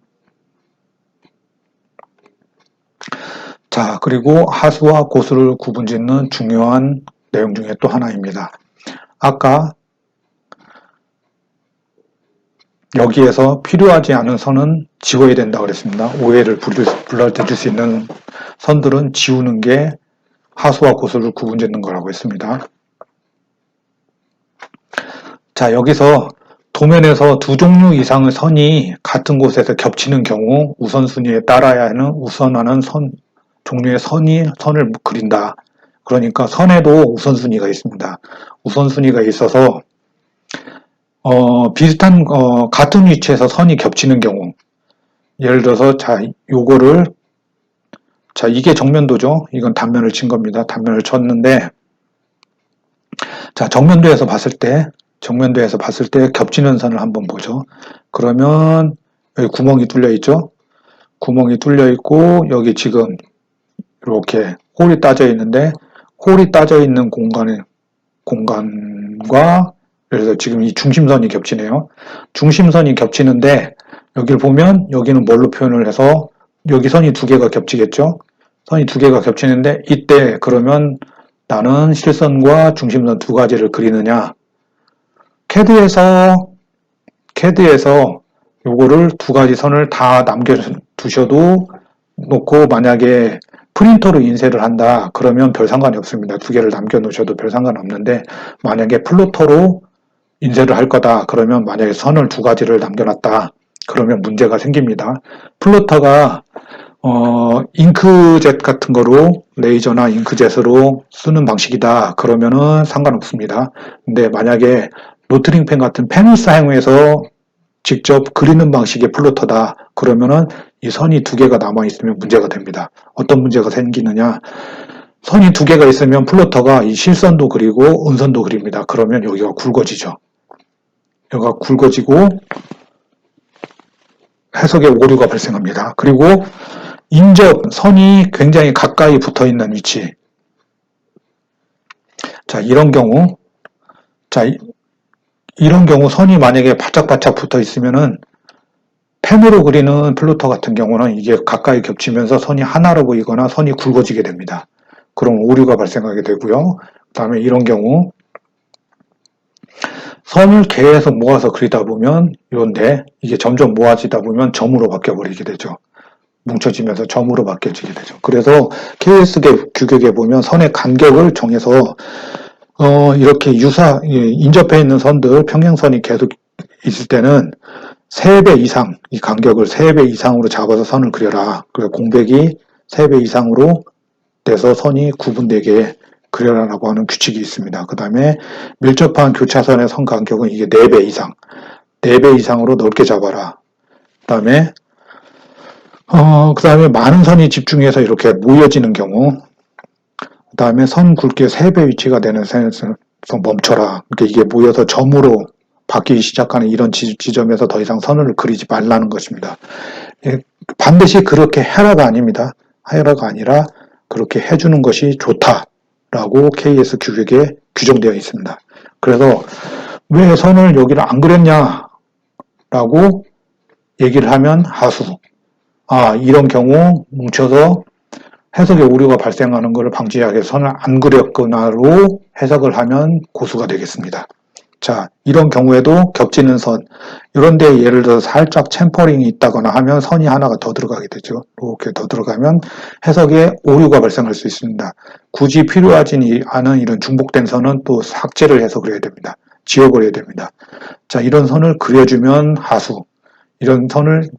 자, 그리고 하수와 고수를 구분짓는 중요한 내용 중에 또 하나입니다. 아까 여기에서 필요하지 않은 선은 지워야 된다고 그랬습니다. 오해를 불러들일 수 있는 선들은 지우는 게 하수와 고수를 구분짓는 거라고 했습니다. 자, 여기서 도면에서 두 종류 이상의 선이 같은 곳에서 겹치는 경우 우선순위에 따라야 하는 우선하는 종류의 선을 그린다. 그러니까 선에도 우선순위가 있습니다. 우선순위가 있어서 비슷한 같은 위치에서 선이 겹치는 경우, 예를 들어서 이게 정면도죠. 이건 단면을 친 겁니다. 단면을 쳤는데, 자, 정면도에서 봤을 때 겹치는 선을 한번 보죠. 그러면 여기 구멍이 뚫려 있죠. 구멍이 뚫려 있고 여기 지금 이렇게 홀이 따져 있는데, 홀이 따져 있는 공간과, 그래서 지금 이 중심선이 겹치네요. 중심선이 겹치는데, 여기를 보면 여기는 뭘로 표현을 해서 여기 선이 두 개가 겹치겠죠. 선이 두 개가 겹치는데, 이때 그러면 나는 실선과 중심선 두 가지를 그리느냐, CAD에서 요거를 두 가지 선을 다 남겨두셔도 놓고, 만약에 프린터로 인쇄를 한다 그러면 별 상관이 없습니다. 두 개를 남겨놓으셔도 별 상관 없는데, 만약에 플로터로 인쇄를 할 거다 그러면, 만약에 선을 두 가지를 남겨놨다 그러면 문제가 생깁니다. 플로터가 잉크젯 같은 거로, 레이저나 잉크젯으로 쓰는 방식이다 그러면은 상관없습니다. 근데 만약에 로트링펜 같은 펜을 사용해서 직접 그리는 방식의 플로터다 그러면은 이 선이 두 개가 남아 있으면 문제가 됩니다. 어떤 문제가 생기느냐, 선이 두 개가 있으면 플로터가 이 실선도 그리고 음선도 그립니다. 그러면 여기가 굵어지죠. 여기가 굵어지고 해석에 오류가 발생합니다. 그리고 선이 굉장히 가까이 붙어 있는 위치. 자, 이런 경우 선이 만약에 바짝바짝 붙어 있으면은, 펜으로 그리는 플로터 같은 경우는 이게 가까이 겹치면서 선이 하나로 보이거나 선이 굵어지게 됩니다. 그럼 오류가 발생하게 되고요. 그 다음에 이런 경우 선을 계속 모아서 그리다 보면, 이런데 이게 점점 모아지다 보면 점으로 바뀌어버리게 되죠. 뭉쳐지면서 점으로 바뀌어지게 되죠. 그래서 KS 규격에 보면 선의 간격을 정해서 이렇게 인접해 있는 선들, 평행선이 계속 있을 때는 3배 이상, 이 간격을 3배 이상으로 잡아서 선을 그려라. 그래서 공백이 3배 이상으로 돼서 선이 구분되게 그려라라고 하는 규칙이 있습니다. 그 다음에 밀접한 교차선의 선 간격은 이게 4배 이상, 4배 이상으로 넓게 잡아라. 그 다음에 많은 선이 집중해서 이렇게 모여지는 경우, 그 다음에 선 굵게 3배 위치가 되는 선에서 멈춰라. 그러니까 이게 모여서 점으로 바뀌기 시작하는 이런 지점에서 더 이상 선을 그리지 말라는 것입니다. 반드시 그렇게 해라가 아닙니다. 해라가 아니라 그렇게 해주는 것이 좋다라고 KS 규격에 규정되어 있습니다. 그래서 왜 선을 여기를 안 그렸냐라고 얘기를 하면 하수. 이런 경우 뭉쳐서 해석에 오류가 발생하는 것을 방지하기 위해서 선을 안 그렸거나로 해석을 하면 고수가 되겠습니다. 자, 이런 경우에도 겹치는 선, 이런 데 예를 들어서 살짝 챔퍼링이 있다거나 하면 선이 하나가 더 들어가게 되죠. 이렇게 더 들어가면 해석에 오류가 발생할 수 있습니다. 굳이 필요하지 않은 이런 중복된 선은 또 삭제를 해서 그려야 됩니다. 지워버려야 됩니다. 자, 이런 선을 그려주면 하수, 이런 선을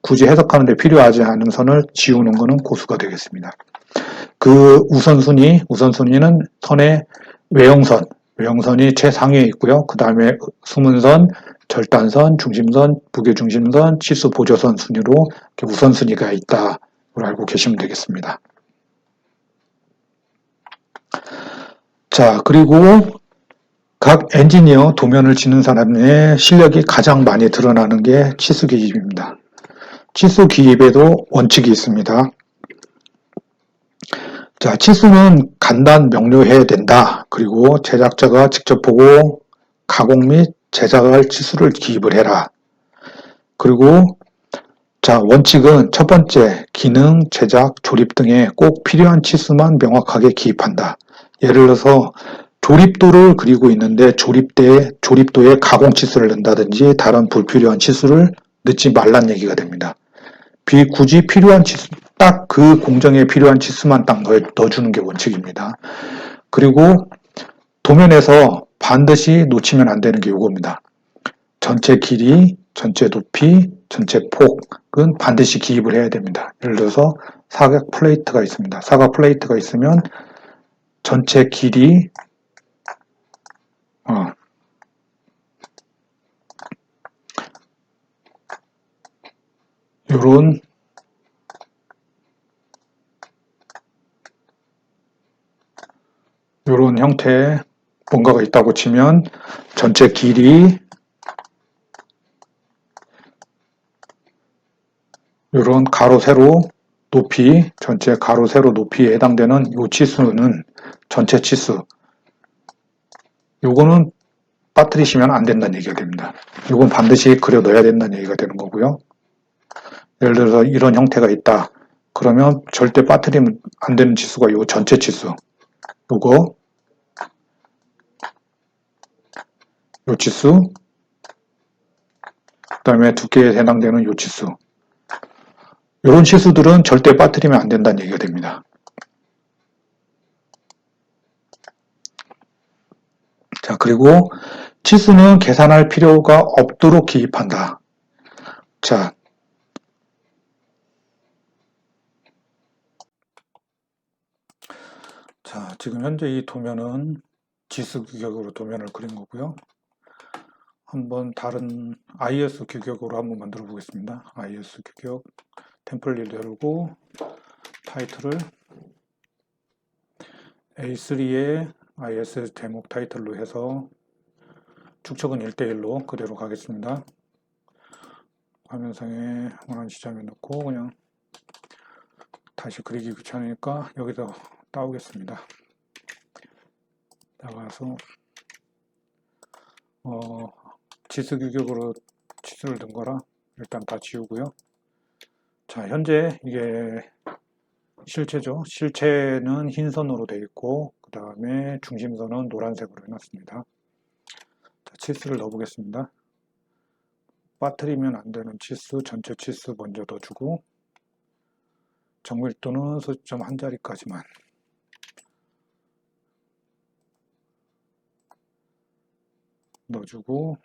굳이 해석하는데 필요하지 않은 선을 지우는 것은 고수가 되겠습니다. 그 우선순위는 선의 외형선이 최상위에 있고요. 그 다음에 숨은선, 절단선, 중심선, 무게중심선, 치수 보조선 순위로 이렇게 우선순위가 있다고 알고 계시면 되겠습니다. 자, 그리고 각 엔지니어 도면을 짓는 사람의 실력이 가장 많이 드러나는 게 치수 기입입니다. 치수 기입에도 원칙이 있습니다. 자, 치수는 간단 명료해야 된다. 그리고 제작자가 직접 보고 가공 및 제작할 치수를 기입을 해라. 그리고 자, 원칙은 첫 번째, 기능, 제작, 조립 등에 꼭 필요한 치수만 명확하게 기입한다. 예를 들어서 조립도를 그리고 있는데 조립도에 가공 치수를 넣는다든지 다른 불필요한 치수를 넣지 말란 얘기가 됩니다. 굳이 필요한 치수, 딱 그 공정에 필요한 치수만 딱 넣어주는 게 원칙입니다. 그리고 도면에서 반드시 놓치면 안 되는 게 이겁니다. 전체 길이, 전체 높이, 전체 폭은 반드시 기입을 해야 됩니다. 예를 들어서 사각 플레이트가 있습니다. 사각 플레이트가 있으면 전체 길이 요런 형태의 뭔가가 있다고 치면 전체 길이 요런 가로 세로 높이 전체 가로 세로 높이에 해당되는 요 치수는 전체 치수 요거는 빠뜨리시면 안 된다는 얘기가 됩니다. 요건 반드시 그려 넣어야 된다는 얘기가 되는 거고요. 예를 들어서 이런 형태가 있다. 그러면 절대 빠뜨리면 안 되는 치수가 요 전체 치수 요거 요 치수 그 다음에 두께에 해당되는 요 치수 이런 치수들은 절대 빠뜨리면 안 된다는 얘기가 됩니다. 자, 그리고 치수는 계산할 필요가 없도록 기입한다. 자, 지금 현재 이 도면은 지수 규격으로 도면을 그린 거고요. 한번 다른 IS 규격으로 한번 만들어 보겠습니다. IS 규격 템플릿 열고 타이틀을 A3에 IS 제목 타이틀로 해서 축척은 1대1로 그대로 가겠습니다. 화면상에 원하는 지점에 넣고 그냥 다시 그리기 귀찮으니까 여기서 따오겠습니다. 나가서 지수 규격으로 치수를 든 거라 일단 다 지우고요. 자, 현재 이게 실체죠. 실체는 흰 선으로 되어 있고 그 다음에 중심선은 노란색으로 해놨습니다. 자, 치수를 넣어보겠습니다. 빠뜨리면 안 되는 치수, 전체 치수 먼저 넣어주고 정밀도는 소수점 한 자리까지만 넣어주고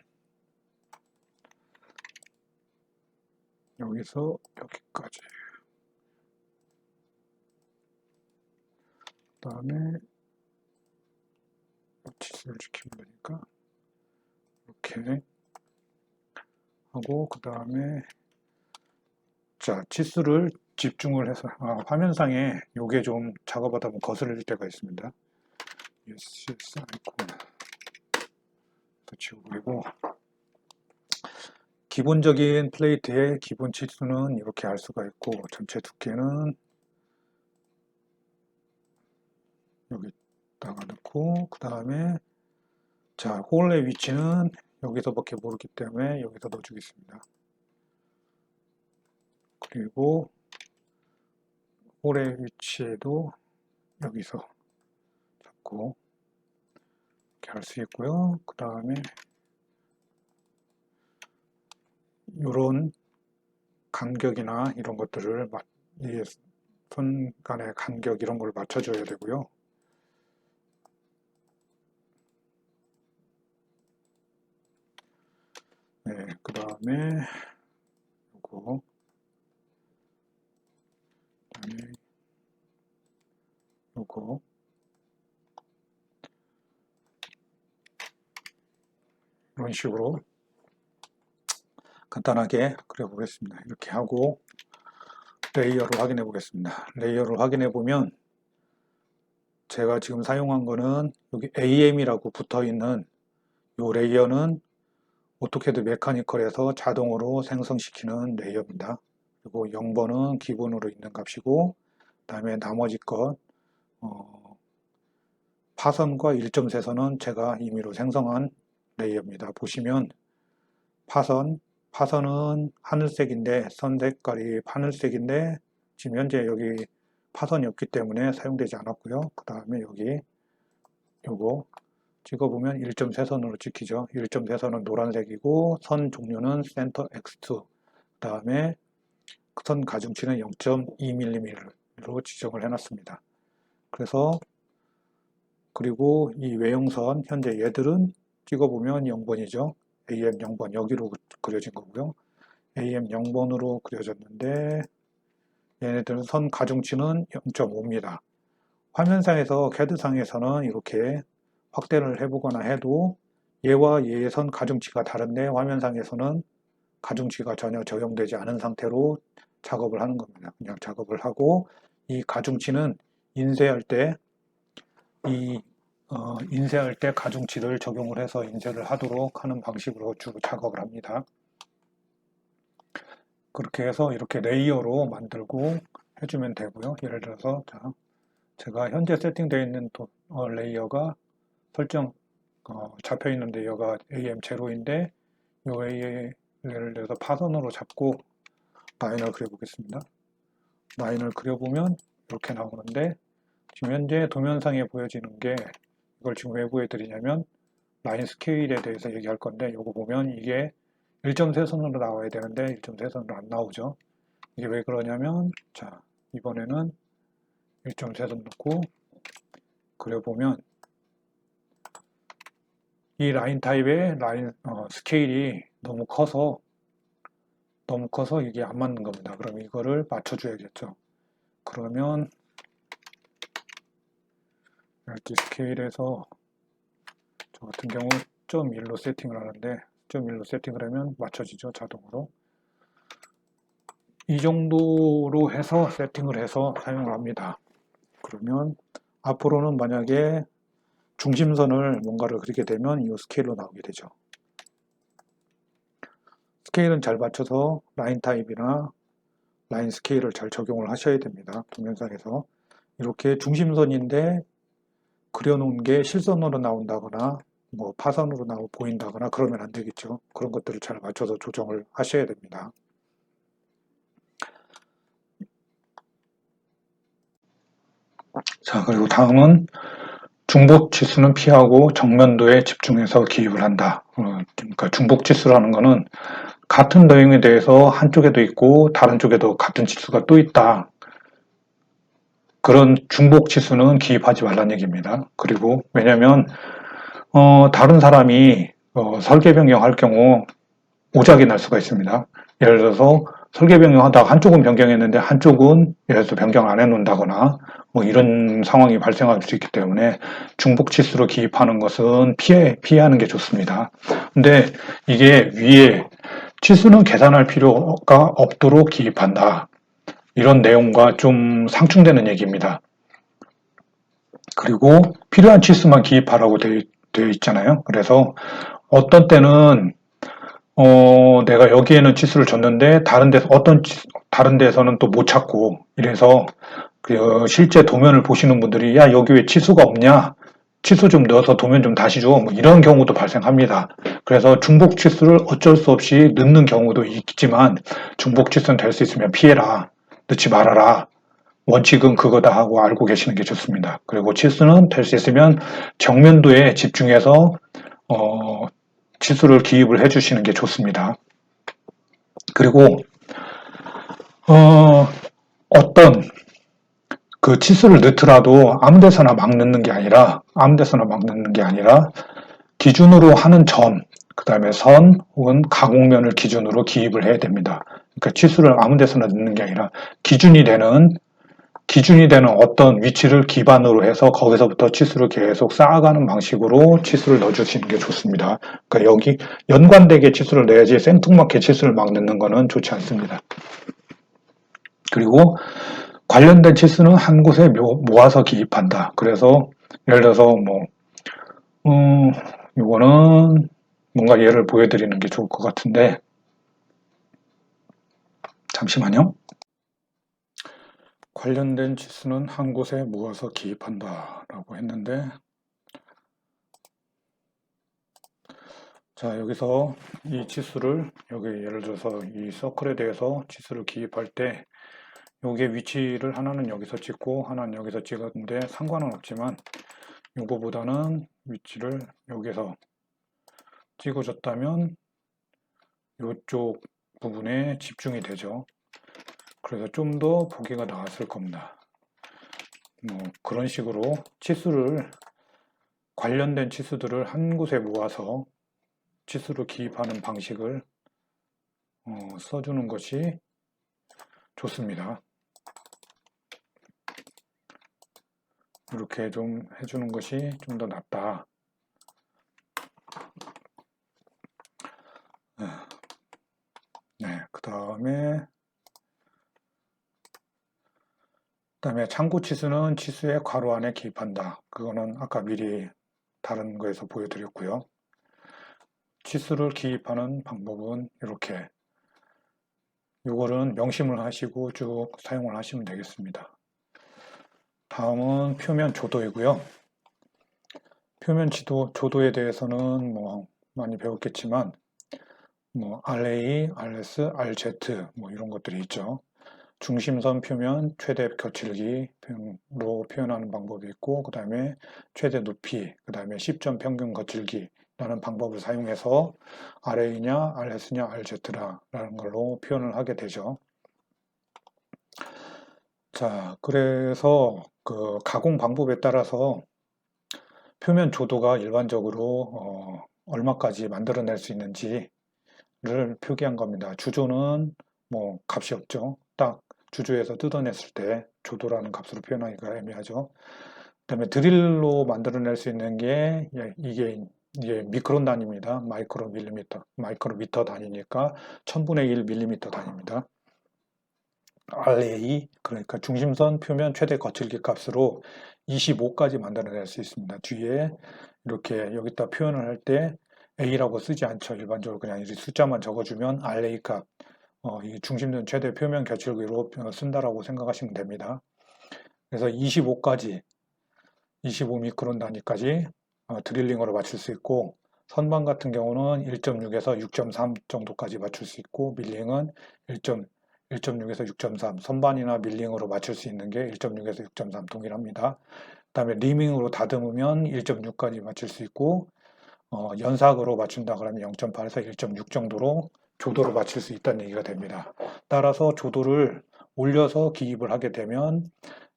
여기서 여기까지 그 다음에 치수를 지키면 되니까 이렇게 하고 그 다음에 자 치수를 집중을 해서 화면상에 요게 좀 작업하다 보면 거슬릴 때가 있습니다. ESC 아이콘 지우고 기본적인 플레이트의 기본 치수는 이렇게 알 수가 있고 전체 두께는 여기다가 넣고 그 다음에 자 홀의 위치는 여기서밖에 모르기 때문에 여기서 넣어주겠습니다. 그리고 홀의 위치에도 여기서 잡고 이렇게 할 수 있고요. 그 다음에 이런 간격이나 이런 것들을 이 손 간의 간격 이런 걸 맞춰줘야 되고요. 네, 그 다음에 요거 그다음에 요거 이런 식으로 간단하게 그려보겠습니다. 이렇게 하고 레이어를 확인해 보겠습니다. 레이어를 확인해 보면 제가 지금 사용한 거는 여기 AM이라고 붙어 있는 이 레이어는 오토캐드 메카니컬에서 자동으로 생성시키는 레이어입니다. 그리고 0번은 기본으로 있는 값이고, 그 다음에 나머지 것 파선과 1.세선은 제가 임의로 생성한 레이어입니다. 보시면 파선은 하늘색인데 선 색깔이 하늘색인데 지금 현재 여기 파선이 없기 때문에 사용되지 않았고요. 그 다음에 여기 요거 찍어보면 1.3선으로 찍히죠. 1.3선은 노란색이고 선 종류는 센터 X2, 그 다음에 선 가중치는 0.2mm로 지정을 해놨습니다. 그리고 이 외형선 현재 얘들은 찍어보면 0번이죠. AM 0번 여기로 그려진 거고요. AM 0번으로 그려졌는데 얘네들은 선 가중치는 0.5입니다. 화면상에서 CAD상에서는 이렇게 확대를 해보거나 해도 얘와 얘의 선 가중치가 다른데 화면상에서는 가중치가 전혀 적용되지 않은 상태로 작업을 하는 겁니다. 그냥 작업을 하고 이 가중치는 인쇄할 때 가중치를 적용을 해서 인쇄를 하도록 하는 방식으로 주로 작업을 합니다. 그렇게 해서 이렇게 레이어로 만들고 해주면 되고요. 예를 들어서 제가 현재 세팅되어 있는 레이어가 설정 잡혀 있는 레이어가 AM0인데 이 예를 들어서 파선으로 잡고 라인을 그려보겠습니다. 라인을 그려보면 이렇게 나오는데 지금 현재 도면상에 보여지는 게 이걸 지금 왜 보여드리냐면 라인 스케일에 대해서 얘기할 건데 요거 보면 이게 1.3선으로 나와야 되는데 1.3선으로 안 나오죠. 이게 왜 그러냐면 자 이번에는 1.3선 넣고 그려보면 이 라인 타입의 라인 스케일이 너무 커서 이게 안 맞는 겁니다. 그럼 이거를 맞춰줘야겠죠. 그러면 이렇게 스케일에서 저 같은 경우 0.1로 세팅을 하는데 0.1로 세팅을 하면 맞춰지죠. 자동으로. 이 정도로 해서 세팅을 해서 사용을 합니다. 그러면 앞으로는 만약에 중심선을 뭔가를 그리게 되면 이 스케일로 나오게 되죠. 스케일은 잘 맞춰서 라인 타입이나 라인 스케일을 잘 적용을 하셔야 됩니다. 동영상에서 이렇게 중심선인데 그려놓은 게 실선으로 나온다거나 뭐 파선으로 보인다거나 그러면 안 되겠죠. 그런 것들을 잘 맞춰서 조정을 하셔야 됩니다. 자, 그리고 다음은 중복 치수는 피하고 정면도에 집중해서 기입을 한다. 그러니까 중복 치수라는 거는 같은 내용에 대해서 한쪽에도 있고 다른 쪽에도 같은 치수가 또 있다. 그런 중복 치수는 기입하지 말라는 얘기입니다. 그리고 왜냐하면 다른 사람이 설계 변경할 경우 오작이 날 수가 있습니다. 예를 들어서 설계 변경하다가 한쪽은 변경했는데 한쪽은 예를 들어서 변경 안 해놓는다거나 뭐 이런 상황이 발생할 수 있기 때문에 중복 치수로 기입하는 것은 피하는 게 좋습니다. 근데 이게 위에 치수는 계산할 필요가 없도록 기입한다. 이런 내용과 좀 상충되는 얘기입니다. 그리고 필요한 치수만 기입하라고 되어 있잖아요. 그래서 어떤 때는 내가 여기에는 치수를 줬는데 다른 데서는 또 못 찾고 이래서 실제 도면을 보시는 분들이 야 여기 왜 치수가 없냐? 치수 좀 넣어서 도면 좀 다시 줘. 뭐 이런 경우도 발생합니다. 그래서 중복 치수를 어쩔 수 없이 넣는 경우도 있지만 중복 치수는 될 수 있으면 피해라. 넣지 말아라. 원칙은 그거다 하고 알고 계시는 게 좋습니다. 그리고 치수는 될 수 있으면 정면도에 집중해서 치수를 기입을 해주시는 게 좋습니다. 그리고 어떤 그 치수를 넣더라도 아무 데서나 막 넣는 게 아니라 기준으로 하는 점, 그 다음에 선 혹은 가공면을 기준으로 기입을 해야 됩니다. 그러니까 치수를 아무 데서나 넣는 게 아니라 기준이 되는 어떤 위치를 기반으로 해서 거기서부터 치수를 계속 쌓아가는 방식으로 치수를 넣어주시는 게 좋습니다. 그러니까 여기 연관되게 치수를 내야지 생뚱맞게 치수를 막 넣는 거는 좋지 않습니다. 그리고 관련된 치수는 한 곳에 모아서 기입한다. 그래서 예를 들어서 이거는 뭔가 예를 보여드리는 게 좋을 것 같은데 잠시만요. 관련된 치수는 한 곳에 모아서 기입한다 라고 했는데, 자, 여기서 이 치수를 여기 예를 들어서 이 서클에 대해서 치수를 기입할 때 요게 위치를 하나는 여기서 찍고 하나는 여기서 찍었는데 상관은 없지만 요거보다는 위치를 여기서 찍어줬다면 이쪽 부분에 집중이 되죠. 그래서 좀 더 보기가 나았을 겁니다. 그런 식으로 치수를, 관련된 치수들을 한 곳에 모아서 치수를 기입하는 방식을 써주는 것이 좋습니다. 이렇게 좀 해주는 것이 좀 더 낫다. 네, 그 다음에 참고 치수는 치수의 괄호 안에 기입한다. 그거는 아까 미리 다른 거에서 보여드렸고요. 치수를 기입하는 방법은 이렇게, 요거는 명심을 하시고 쭉 사용을 하시면 되겠습니다. 다음은 표면 조도이고요. 표면 조도에 대해서는 많이 배웠겠지만 RA, RS, RZ 이런 것들이 있죠. 중심선 표면 최대 거칠기로 표현하는 방법이 있고, 그 다음에 최대 높이, 그 다음에 10점 평균 거칠기라는 방법을 사용해서 RA냐, RS냐, RZ라는 걸로 표현을 하게 되죠. 자, 그래서 그 가공 방법에 따라서 표면 조도가 일반적으로 얼마까지 만들어낼 수 있는지를 표기한 겁니다. 주조는 값이 없죠. 딱 주조에서 뜯어냈을 때 조도라는 값으로 표현하기가 애매하죠. 그다음에 드릴로 만들어낼 수 있는 게 이게 미크론 단위입니다. 마이크로미터 단위니까 1000분의 1 밀리미터 단위입니다. RA, 그러니까 중심선 표면 최대 거칠기 값으로 25까지 만들어낼 수 있습니다. 뒤에 이렇게 여기다 표현을 할 때 A라고 쓰지 않죠. 일반적으로 그냥 숫자만 적어주면 RA 값, 이 중심선 최대 표면 거칠기로 쓴다라고 생각하시면 됩니다. 그래서 25까지, 25미크론 단위까지 드릴링으로 맞출 수 있고, 선반 같은 경우는 1.6에서 6.3 정도까지 맞출 수 있고, 밀링은 1.6에서 6.3, 선반이나 밀링으로 맞출 수 있는 게 1.6에서 6.3 동일합니다. 그 다음에 리밍으로 다듬으면 1.6까지 맞출 수 있고, 연삭으로 맞춘다 그러면 0.8에서 1.6 정도로 조도를 맞출 수 있다는 얘기가 됩니다. 따라서 조도를 올려서 기입을 하게 되면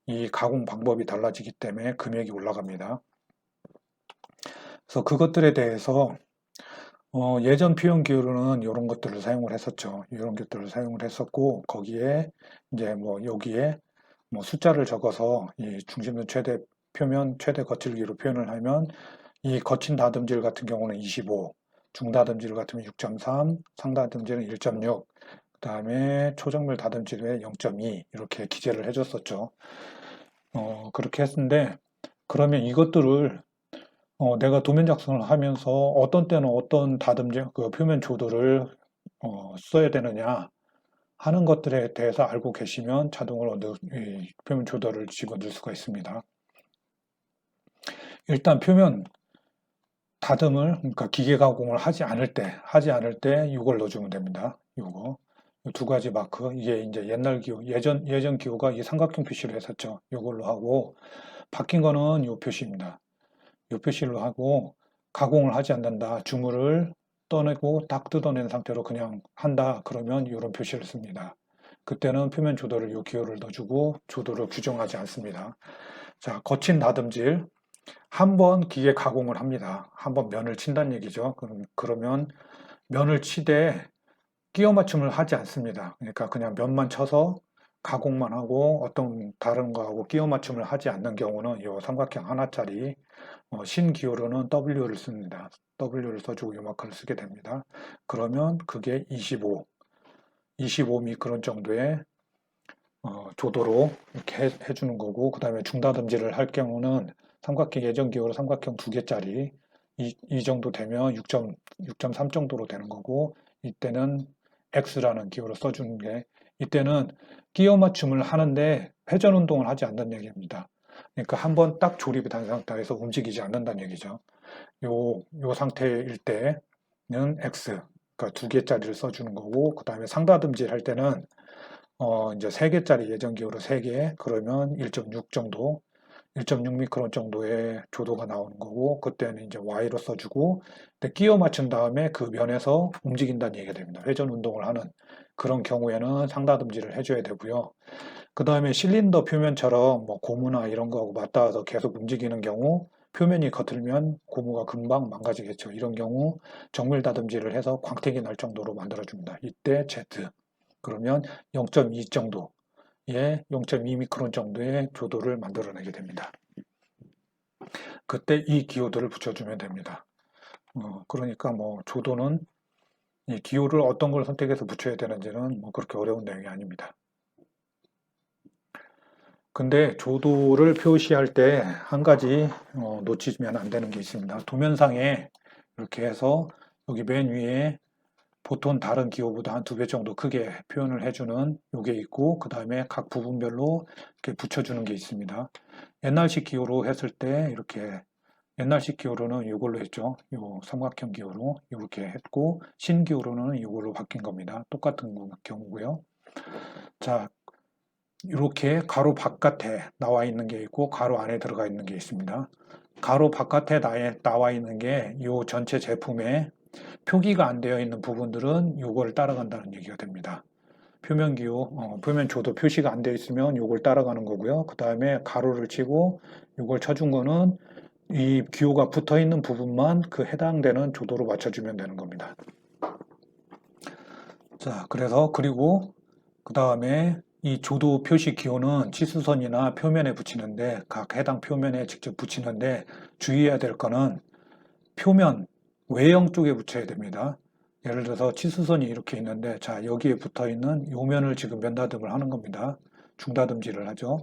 이 가공 방법이 달라지기 때문에 금액이 올라갑니다. 그래서 그것들에 대해서 예전 표현 기호로는 이런 것들을 사용을 했었죠. 이런 것들을 사용을 했었고, 거기에 이제 여기에 숫자를 적어서 이 중심선 최대 표면 최대 거칠기로 표현을 하면 이 거친 다듬질 같은 경우는 25, 중다듬질 같으면 6.3, 상다듬질은 1.6, 그 다음에 초정밀 다듬질에 0.2 이렇게 기재를 해줬었죠. 그렇게 했는데, 그러면 이것들을 내가 도면 작성을 하면서 어떤 때는 어떤 다듬질, 그 표면 조도를 써야 되느냐 하는 것들에 대해서 알고 계시면 자동으로 이 표면 조도를 집어넣을 수가 있습니다. 일단 표면 다듬을, 그러니까 기계 가공을 하지 않을 때 이걸 넣어주면 됩니다. 요거. 두 가지 마크. 이게 이제 옛날 기호, 예전 기호가 이 삼각형 표시를 했었죠. 요걸로 하고, 바뀐 거는 요 표시입니다. 요 표시로 하고, 가공을 하지 않는다. 주물을 떠내고 딱 뜯어낸 상태로 그냥 한다. 그러면 이런 표시를 씁니다. 그때는 표면 조도를 요 기호를 넣어주고, 조도를 규정하지 않습니다. 자, 거친 다듬질. 한 번 기계 가공을 합니다. 한 번 면을 친다는 얘기죠. 그러면 면을 치되 끼워 맞춤을 하지 않습니다. 그러니까 그냥 면만 쳐서 가공만 하고 어떤 다른 거하고 끼워 맞춤을 하지 않는 경우는 이 삼각형 하나짜리 신기호로는 W를 씁니다. W를 써주고 이 마크를 쓰게 됩니다. 그러면 그게 25 미크론 정도의 조도로 이렇게 해주는 거고, 그 다음에 중다듬질을 할 경우는 삼각형 예전기호로 삼각형 2개짜리 이 정도 되면 6.3 정도로 되는 거고, 이때는 X라는 기호를 써주는 게, 이때는 끼워 맞춤을 하는데 회전 운동을 하지 않는 얘기입니다. 그러니까 한번 딱 조립이 된 상태에서 움직이지 않는다는 얘기죠. 요 상태일 때는 X, 그러니까 2개짜리를 써주는 거고, 그 다음에 상다듬질 할 때는 이제 3개짜리 예전 기호로 3개, 그러면 1.6 정도, 1.6 미크론 정도의 조도가 나오는 거고, 그때는 이제 Y로 써주고, 근데 끼워 맞춘 다음에 그 면에서 움직인다는 얘기가 됩니다. 회전 운동을 하는 그런 경우에는 상다듬질을 해줘야 되고요. 그 다음에 실린더 표면처럼 뭐 고무나 이런 거하고 맞닿아서 계속 움직이는 경우, 표면이 거틀면 고무가 금방 망가지겠죠. 이런 경우 정밀 다듬질을 해서 광택이 날 정도로 만들어줍니다. 이때 Z. 그러면 0.2 정도의 0.2 미크론 정도의 조도를 만들어내게 됩니다. 그때 이 기호도를 붙여주면 됩니다. 그러니까 뭐 조도는 이 기호를 어떤 걸 선택해서 붙여야 되는지는 뭐 그렇게 어려운 내용이 아닙니다. 근데 조도를 표시할 때 한 가지 놓치면 안 되는 게 있습니다. 도면상에 이렇게 해서 여기 맨 위에 보통 다른 기호보다 한 2배 정도 크게 표현을 해주는 요게 있고, 그 다음에 각 부분별로 이렇게 붙여주는 게 있습니다. 옛날식 기호로 했을 때 이렇게, 옛날식 기호로는 이걸로 했죠. 요 삼각형 기호로 이렇게 했고, 신기호로는 이걸로 바뀐 겁니다. 똑같은 경우고요. 자, 이렇게 가로 바깥에 나와 있는 게 있고 가로 안에 들어가 있는 게 있습니다. 가로 바깥에 나와 있는 게 이 전체 제품에 표기가 안 되어 있는 부분들은 이걸 따라간다는 얘기가 됩니다. 표면 기호, 표면 조도 표시가 안 되어 있으면 이걸 따라가는 거고요. 그 다음에 가로를 치고 이걸 쳐준 거는 이 기호가 붙어 있는 부분만 그 해당되는 조도로 맞춰주면 되는 겁니다. 자, 그리고 그 다음에 이 조도 표시 기호는 치수선이나 표면에 붙이는데, 각 해당 표면에 직접 붙이는데 주의해야 될 거는 표면 외형 쪽에 붙여야 됩니다. 예를 들어서 치수선이 이렇게 있는데, 자, 여기에 붙어 있는 요 면을 지금 면다듬을 하는 겁니다. 중다듬질을 하죠.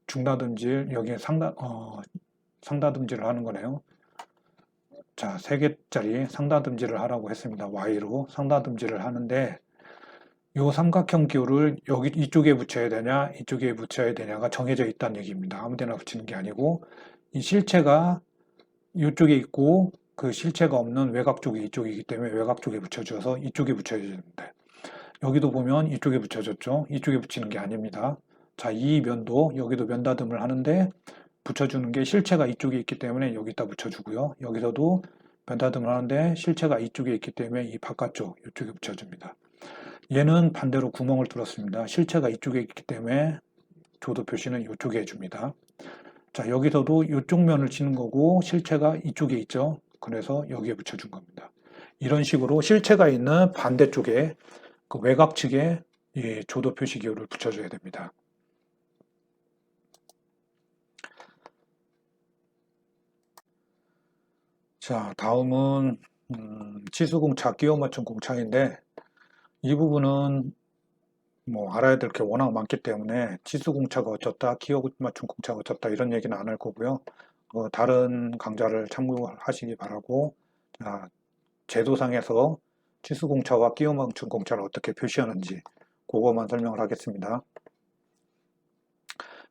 중다듬질, 여기에 상다듬질을 하는 거네요. 자, 3개짜리 상다듬질을 하라고 했습니다. Y로 상다듬질을 하는데, 요 삼각형 기호를 여기 이쪽에 붙여야 되냐, 이쪽에 붙여야 되냐가 정해져 있다는 얘기입니다. 아무데나 붙이는 게 아니고, 이 실체가 이쪽에 있고 그 실체가 없는 외곽 쪽이 이쪽이기 때문에 외곽 쪽에 붙여줘서 이쪽에 붙여야 되는데, 여기도 보면 이쪽에 붙여졌죠. 이쪽에 붙이는 게 아닙니다. 자, 이 면도 여기도 면다듬을 하는데 붙여주는 게 실체가 이쪽에 있기 때문에 여기다 붙여주고요. 여기서도 면다듬을 하는데 실체가 이쪽에 있기 때문에 이 바깥쪽 이쪽에 붙여줍니다. 얘는 반대로 구멍을 뚫었습니다. 실체가 이쪽에 있기 때문에 조도 표시는 이쪽에 해줍니다. 자, 여기서도 이쪽 면을 치는 거고 실체가 이쪽에 있죠. 그래서 여기에 붙여준 겁니다. 이런 식으로 실체가 있는 반대쪽에 그 외곽 측에 이 조도 표시 기호를 붙여줘야 됩니다. 자, 다음은 치수공차, 끼워 맞춘 공차인데, 이 부분은 뭐 알아야 될 게 워낙 많기 때문에 치수공차가 어쩌다, 끼워 맞춘 공차가 어쩌다 이런 얘기는 안 할 거고요. 다른 강좌를 참고하시기 바라고, 자, 제도상에서 치수공차와 끼워 맞춘 공차를 어떻게 표시하는지 그거만 설명을 하겠습니다.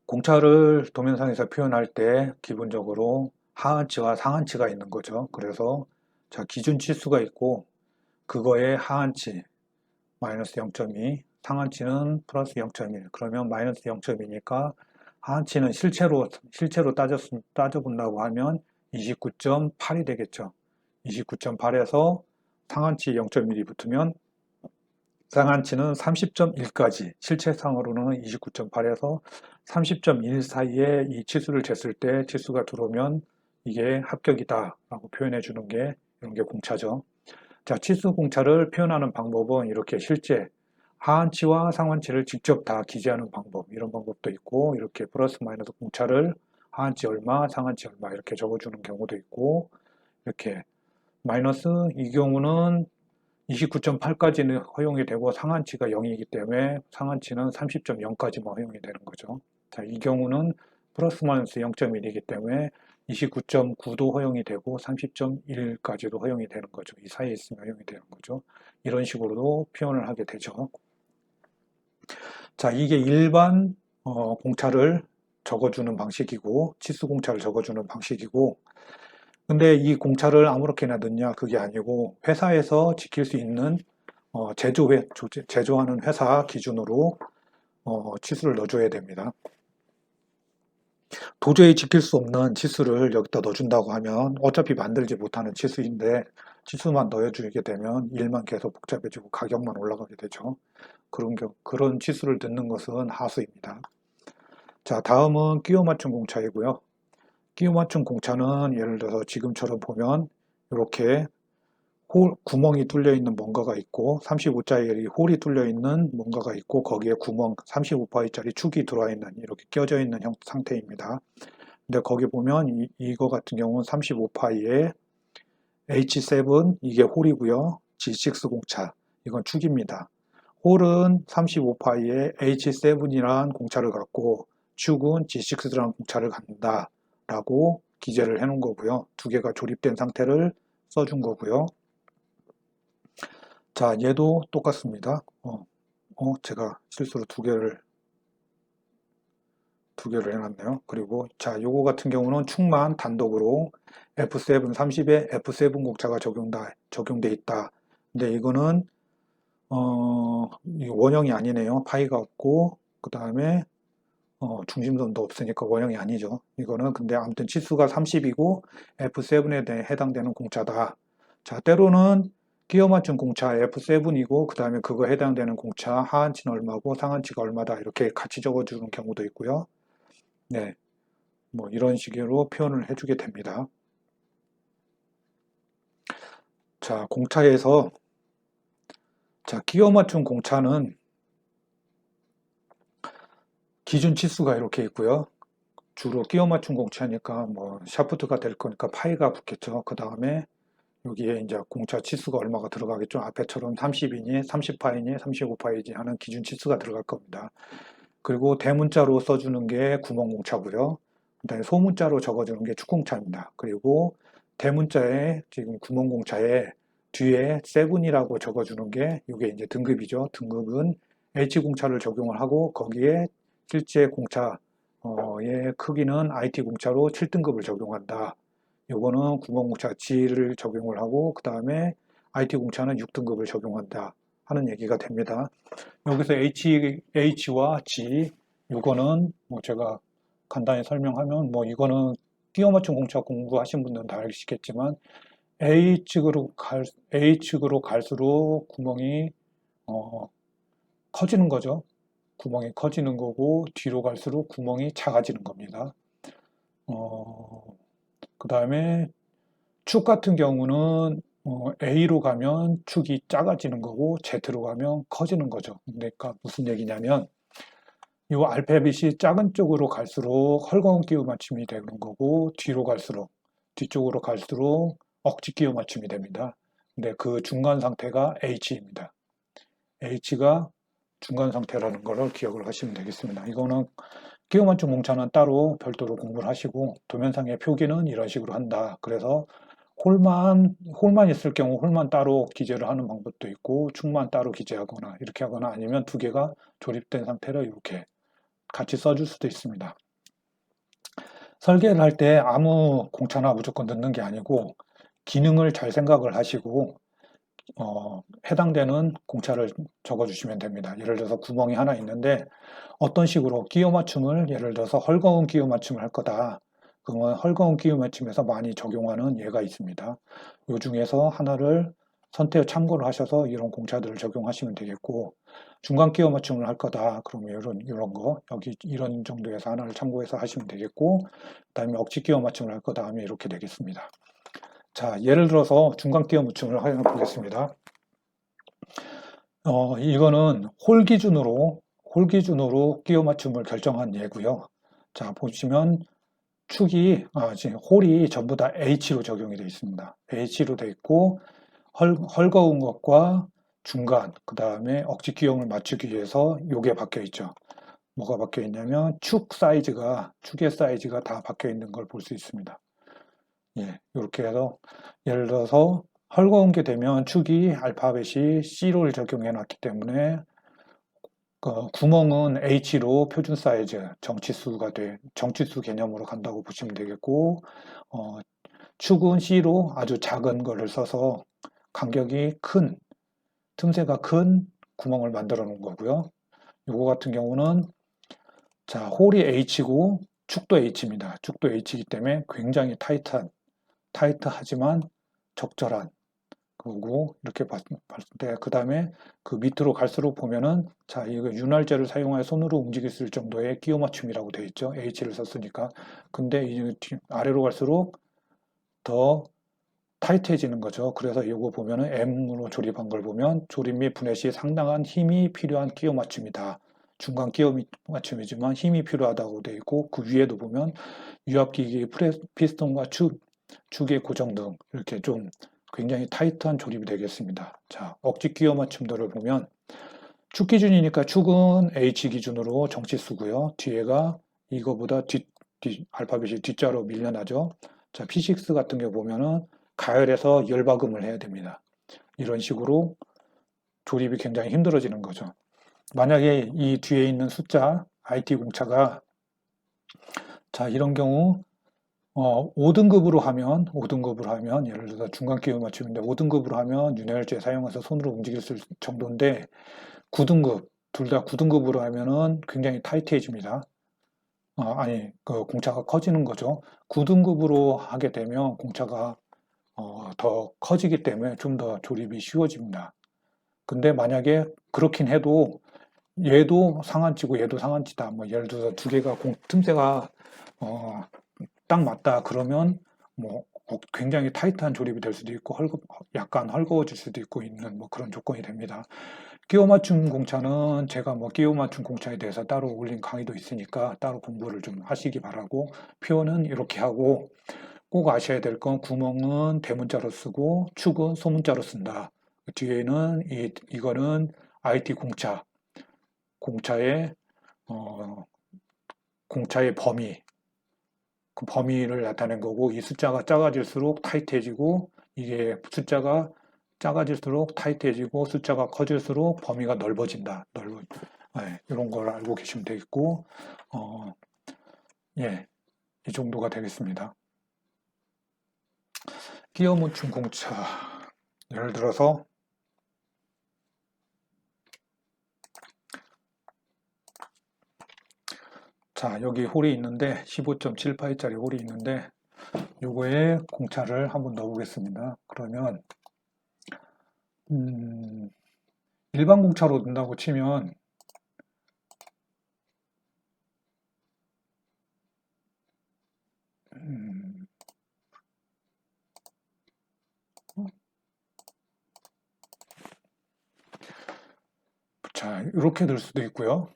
공차를 도면상에서 표현할 때 기본적으로 하한치와 상한치가 있는 거죠. 그래서 자, 기준 치수가 있고 그거의 하한치 마이너스 0.2, 상한치는 플러스 0.1. 그러면 마이너스 0.2니까 하한치는 실체로 따져본다고 하면 29.8이 되겠죠. 29.8에서 상한치 0.1이 붙으면 상한치는 30.1까지, 실체상으로는 29.8에서 30.1 사이에 이 치수를 쟀을 때 치수가 들어오면 이게 합격이다 라고 표현해 주는 게 이런 게 공차죠. 자, 치수 공차를 표현하는 방법은 이렇게 실제 하한치와 상한치를 직접 다 기재하는 방법, 이런 방법도 있고, 이렇게 플러스 마이너스 공차를 하한치 얼마, 상한치 얼마 이렇게 적어주는 경우도 있고, 이렇게 마이너스 이 경우는 29.8까지는 허용이 되고 상한치가 0이기 때문에 상한치는 30.0까지만 허용이 되는 거죠. 자, 이 경우는 플러스 마이너스 0.1이기 때문에 29.9도 허용이 되고 30.1까지도 허용이 되는 거죠. 이 사이에 있으면 허용이 되는 거죠. 이런 식으로도 표현을 하게 되죠. 자, 이게 일반 공차를 적어주는 방식이고 치수 공차를 적어주는 방식이고, 근데 이 공차를 아무렇게나 넣냐 그게 아니고 회사에서 지킬 수 있는 제조하는 회사 기준으로 치수를 넣어줘야 됩니다. 도저히 지킬 수 없는 치수를 여기다 넣어준다고 하면 어차피 만들지 못하는 치수인데 치수만 넣어주게 되면 일만 계속 복잡해지고 가격만 올라가게 되죠. 그런 치수를 넣는 것은 하수입니다. 자, 다음은 끼워 맞춤 공차이고요. 끼워 맞춤 공차는 예를 들어서 지금처럼 보면 이렇게 구멍이 뚫려 있는 뭔가가 있고 35짜리 홀이 뚫려 있는 뭔가가 있고 거기에 구멍 35파이짜리 축이 들어와 있는 이렇게 껴져 있는 상태입니다. 근데 거기 보면 이거 같은 경우는 35파이에 H7 이게 홀이고요. G6 공차 이건 축입니다. 홀은 35파이에 H7이라는 공차를 갖고 축은 G6라는 공차를 갖는다 라고 기재를 해 놓은 거고요. 두 개가 조립된 상태를 써준 거고요. 자, 얘도 똑같습니다. 제가 실수로 두 개를 해놨네요. 그리고 자, 요거 같은 경우는 축만 단독으로 F7 30에 F7 공차가 적용돼 있다. 근데 이거는 원형이 아니네요. 파이가 없고 그 다음에 중심선도 없으니까 원형이 아니죠. 이거는 근데 아무튼 치수가 30이고 F7에 해당되는 공차다. 자, 때로는 끼워 맞춘 공차 F7이고 그 다음에 그거 해당되는 공차 하한치는 얼마고 상한치가 얼마다 이렇게 같이 적어주는 경우도 있고요. 네, 뭐 이런 식으로 표현을 해주게 됩니다. 자, 공차에서 자, 끼워 맞춘 공차는 기준 치수가 이렇게 있고요. 주로 끼워 맞춘 공차니까 뭐 샤프트가 될 거니까 파이가 붙겠죠. 그 다음에 여기에 이제 공차 치수가 얼마가 들어가겠죠. 앞에처럼 30이니, 30파이니, 35파이니 하는 기준 치수가 들어갈 겁니다. 그리고 대문자로 써주는 게 구멍공차고요. 그다음에 소문자로 적어주는 게 축공차입니다. 그리고 대문자에 지금 구멍공차에 뒤에 세븐이라고 적어주는 게 이게 이제 등급이죠. 등급은 H공차를 적용을 하고 거기에 실제 공차의 크기는 IT공차로 7등급을 적용한다. 요거는 구멍공차 G를 적용을 하고 그 다음에 IT공차는 6등급을 적용한다 하는 얘기가 됩니다. 여기서 H와 G 요거는 뭐 제가 간단히 설명하면 뭐 이거는 끼워 맞춤 공차 공부하신 분들은 다 아시겠지만 A축으로 갈수록 구멍이 커지는 거죠. 구멍이 커지는 거고 뒤로 갈수록 구멍이 작아지는 겁니다. 그 다음에 축 같은 경우는 A로 가면 축이 작아지는 거고 Z로 가면 커지는 거죠. 그러니까 무슨 얘기냐면 이 알파벳이 작은 쪽으로 갈수록 헐거운 끼워 맞춤이 되는 거고 뒤쪽으로 갈수록 억지 끼워 맞춤이 됩니다. 근데 그 중간 상태가 H입니다. H가 중간 상태라는 것을 기억을 하시면 되겠습니다. 이거는 끼워 맞춤 공차는 따로 별도로 공부를 하시고 도면상의 표기는 이런 식으로 한다. 그래서 홀만 있을 경우 홀만 따로 기재를 하는 방법도 있고 축만 따로 기재하거나 이렇게 하거나 아니면 두 개가 조립된 상태로 이렇게 같이 써줄 수도 있습니다. 설계를 할 때 아무 공차나 무조건 넣는 게 아니고 기능을 잘 생각을 하시고 해당되는 공차를 적어주시면 됩니다. 예를 들어서 구멍이 하나 있는데 어떤 식으로 끼워 맞춤을 예를 들어서 헐거운 끼워 맞춤을 할 거다. 그러면 헐거운 끼워 맞춤에서 많이 적용하는 예가 있습니다. 이 중에서 하나를 선택 참고를 하셔서 이런 공차들을 적용하시면 되겠고 중간 끼워 맞춤을 할 거다. 그러면 이런 거 여기 이런 정도에서 하나를 참고해서 하시면 되겠고 그다음에 억지 끼워 맞춤을 할 거다 하면 이렇게 되겠습니다. 자, 예를 들어서 중간 끼워 맞춤을 보겠습니다. 이거는 홀 기준으로 끼워 맞춤을 결정한 예고요. 자, 보시면 축이 지금 홀이 전부 다 H로 적용이 되어 있습니다. H로 되어 있고 헐거운 것과 중간, 그 다음에 억지 기형을 맞추기 위해서 요게 바뀌어 있죠. 뭐가 바뀌어 있냐면 축의 사이즈가 다 바뀌어 있는 걸 볼 수 있습니다. 예, 이렇게 해서 예를 들어서 헐거운 게 되면 축이 알파벳이 C를 적용해 놨기 때문에 구멍은 H로 표준 사이즈 정치수 개념으로 간다고 보시면 되겠고, 축은 C로 아주 작은 거를 써서 간격이 큰, 틈새가 큰 구멍을 만들어 놓은 거고요. 요거 같은 경우는 자, 홀이 H고 축도 H입니다. 축도 H이기 때문에 굉장히 타이트하지만 적절한 거고, 이렇게 봤을 때, 그 다음에 그 밑으로 갈수록 보면은, 자, 이거 윤활제를 사용하여 손으로 움직일 수 있을 정도의 끼워 맞춤이라고 되어 있죠. H를 썼으니까. 근데 아래로 갈수록 더 타이트해지는 거죠. 그래서 이거 보면은 M으로 조립한 걸 보면 조립 및 분해 시 상당한 힘이 필요한 끼워 맞춤이다. 중간 끼워 맞춤이지만 힘이 필요하다고 되어 있고, 그 위에도 보면 유압기기 피스톤과 축의 고정 등 이렇게 좀 굉장히 타이트한 조립이 되겠습니다. 자, 억지 끼워 맞춤들을 보면 축 기준이니까 축은 H 기준으로 정치수고요. 뒤에가 이거보다 알파벳이 뒷자로 밀려나죠. 자, P6 같은 경우 보면은 가열해서 열박음을 해야 됩니다. 이런 식으로 조립이 굉장히 힘들어지는 거죠. 만약에 이 뒤에 있는 숫자 IT 공차가 자, 이런 경우 5등급으로 하면 예를 들어서 중간 끼워 맞춤인데 5등급으로 하면 윤활제 사용해서 손으로 움직일 수 있을 정도인데 9등급 둘 다 9등급으로 하면은 굉장히 타이트해집니다. 그 공차가 커지는 거죠. 9등급으로 하게 되면 공차가 더 커지기 때문에 좀 더 조립이 쉬워집니다. 근데 만약에 그렇긴 해도 얘도 상한치고 얘도 상한치다. 뭐 예를 들어서 두 개가 틈새가 어, 딱 맞다 그러면 뭐 굉장히 타이트한 조립이 될 수도 있고 약간 헐거워질 수도 있고 있는 뭐 그런 조건이 됩니다. 끼워 맞춤 공차는 제가 뭐 끼워 맞춤 공차에 대해서 따로 올린 강의도 있으니까 따로 공부를 좀 하시기 바라고 표현은 이렇게 하고 꼭 아셔야 될 건 구멍은 대문자로 쓰고 축은 소문자로 쓴다. 그 뒤에는 이거는 IT 공차의 어, 공차의 범위 그 범위를 나타낸 거고 이 숫자가 작아질수록 타이트해지고 이게 숫자가 작아질수록 타이트해지고 숫자가 커질수록 범위가 넓어진다. 네, 이런 걸 알고 계시면 되겠고 예, 이 정도가 되겠습니다. 끼워 맞춤 공차 예를 들어서 자 여기 홀이 있는데 15.78짜리 홀이 있는데 요거에 공차를 한번 넣어 보겠습니다. 그러면 일반 공차로 넣는다고 치면 자 이렇게 될 수도 있고요.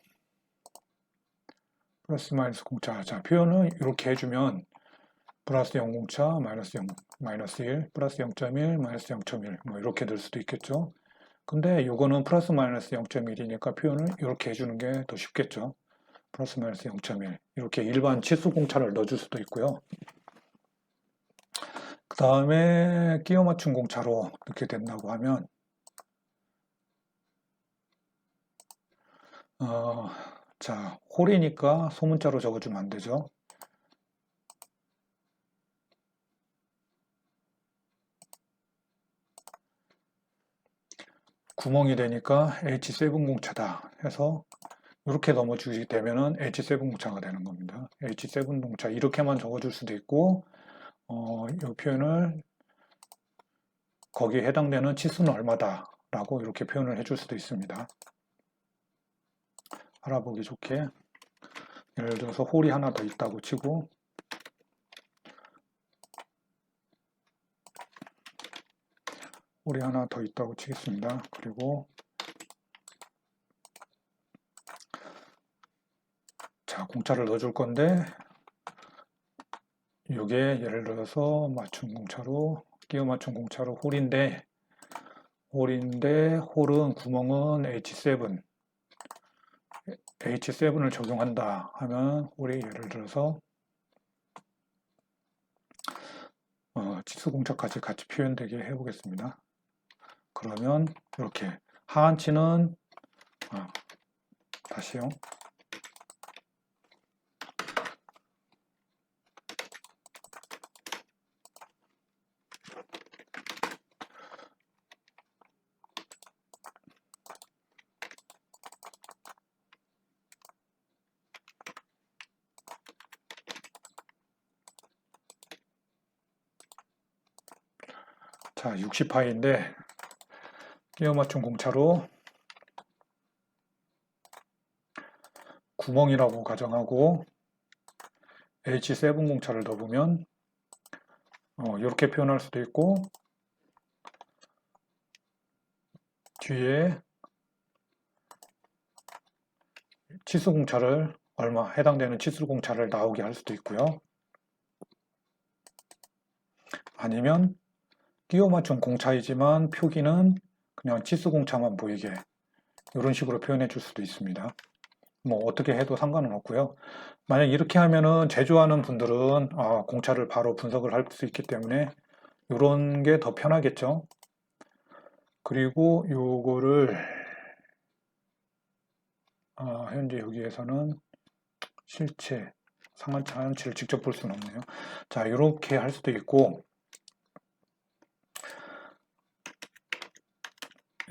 플러스 마이너스 공차 자 표현은 이렇게 해주면 플러스 0 공차 마이너스 0 마이너스 1 플러스 0.1 마이너스 0.1 뭐 이렇게 될 수도 있겠죠. 근데 요거는 플러스 마이너스 0.1이니까 표현을 이렇게 해주는 게 더 쉽겠죠. 플러스 마이너스 0.1 이렇게 일반 치수 공차를 넣어줄 수도 있고요. 그 다음에 끼워 맞춤 공차로 이렇게 된다고 하면 자 홀이니까 소문자로 적어주면 안 되죠. 구멍이 되니까 H7 공차다 해서 이렇게 넘어주게 되면은 H7 공차가 되는 겁니다. H7 공차 이렇게만 적어줄 수도 있고 이 표현을 거기에 해당되는 치수는 얼마다 라고 이렇게 표현을 해줄 수도 있습니다. 알아보기 좋게 예를 들어서 홀이 하나 더 있다고 치고 홀이 하나 더 있다고 치겠습니다. 그리고 자 공차를 넣어줄 건데 이게 예를 들어서 맞춤 공차로 끼워 맞춤 공차로 홀인데 홀인데 홀은 구멍은 H7을 적용한다 하면 홀이 예를 들어서 치수 공차까지 같이 표현되게 해보겠습니다. 그러면 이렇게 하한치는 다시요. 자, 60파인데 끼워 맞춘 공차로 구멍이라고 가정하고 H7 공차를 넣어보면 이렇게 표현할 수도 있고 뒤에 치수 공차를 해당되는 치수 공차를 나오게 할 수도 있고요. 아니면 끼워 맞춘 공차이지만 표기는 그냥 치수 공차만 보이게 이런 식으로 표현해 줄 수도 있습니다. 뭐 어떻게 해도 상관은 없고요. 만약 이렇게 하면은 제조하는 분들은 공차를 바로 분석을 할 수 있기 때문에 이런 게 더 편하겠죠. 그리고 요거를 현재 여기에서는 실체 상한치를 직접 볼 수는 없네요. 자, 이렇게 할 수도 있고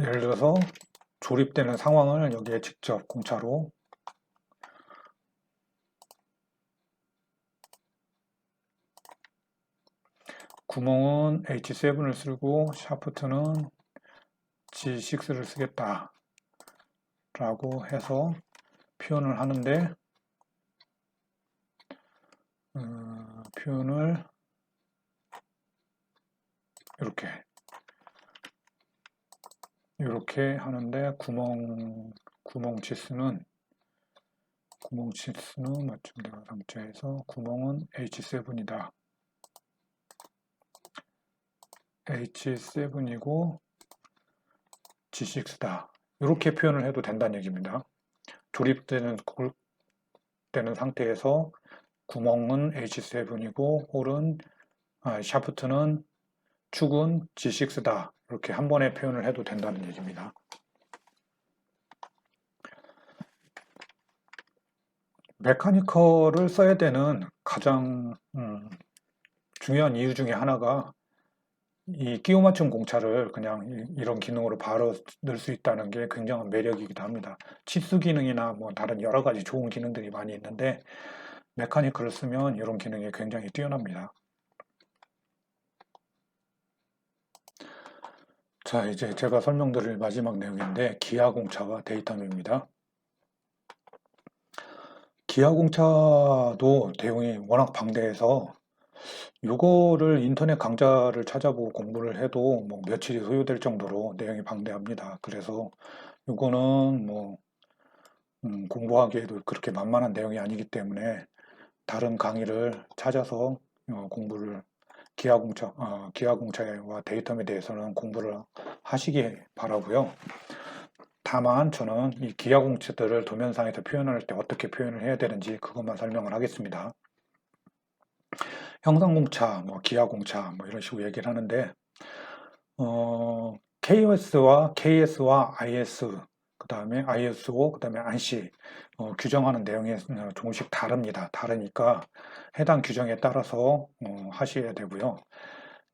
예를 들어서 조립되는 상황을 여기에 직접 공차로 구멍은 H7을 쓰고 샤프트는 G6를 쓰겠다 라고 해서 표현을 하는데 표현을 이렇게 하는데 구멍 치수는 맞춤되어 상태에서 구멍은 H7이다. H7이고 G6다. 이렇게 표현을 해도 된다는 얘기입니다. 조립되는 상태에서 구멍은 H7이고 홀은 샤프트는 축은 G6다. 이렇게 한 번에 표현을 해도 된다는 얘기입니다. 메카니컬을 써야 되는 가장 중요한 이유 중에 하나가 이 끼워 맞춤 공차를 그냥 이런 기능으로 바로 넣을 수 있다는 게 굉장한 매력이기도 합니다. 치수 기능이나 뭐 다른 여러 가지 좋은 기능들이 많이 있는데 메카니컬을 쓰면 이런 기능이 굉장히 뛰어납니다. 자, 이제 제가 설명드릴 마지막 내용인데 기하공차와 데이터미입니다. 기하공차도 내용이 워낙 방대해서 이거를 인터넷 강좌를 찾아보고 공부를 해도 뭐 며칠이 소요될 정도로 내용이 방대합니다. 그래서 이거는 뭐 공부하기에도 그렇게 만만한 내용이 아니기 때문에 다른 강의를 찾아서 공부를 기하공차와 데이터에 대해서는 공부를 하시기 바라고요. 다만 저는 이 기하공차들을 도면상에서 표현할 때 어떻게 표현을 해야 되는지 그것만 설명을 하겠습니다. 형상공차, 뭐 기하공차 뭐 이런 식으로 얘기를 하는데 KS와 IS 그 다음에 ISO 그 다음에 ANSI 규정하는 내용이 조금씩 다릅니다. 다르니까 해당 규정에 따라서 하셔야 되고요.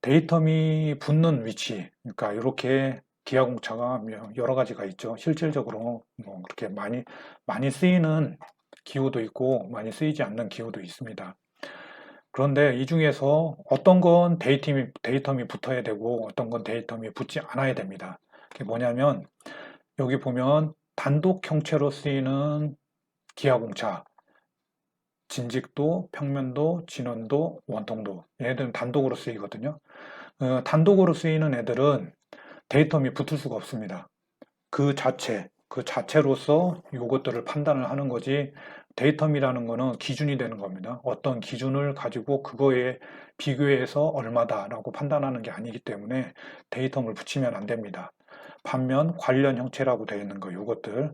데이텀이 붙는 위치, 그러니까 이렇게 기하공차가 여러 가지가 있죠. 실질적으로 뭐 그렇게 많이 쓰이는 기호도 있고 많이 쓰이지 않는 기호도 있습니다. 그런데 이 중에서 어떤 건 데이텀이 붙어야 되고 어떤 건 데이텀이 붙지 않아야 됩니다. 그게 뭐냐면 여기 보면 단독 형체로 쓰이는 기하공차, 진직도, 평면도, 진원도, 원통도 얘네들은 단독으로 쓰이거든요. 단독으로 쓰이는 애들은 데이텀이 붙을 수가 없습니다. 그 자체로서 이것들을 판단을 하는 거지 데이텀이라는 거는 기준이 되는 겁니다. 어떤 기준을 가지고 그거에 비교해서 얼마다라고 판단하는 게 아니기 때문에 데이텀을 붙이면 안 됩니다. 반면 관련 형체라고 되어 있는 거 이것들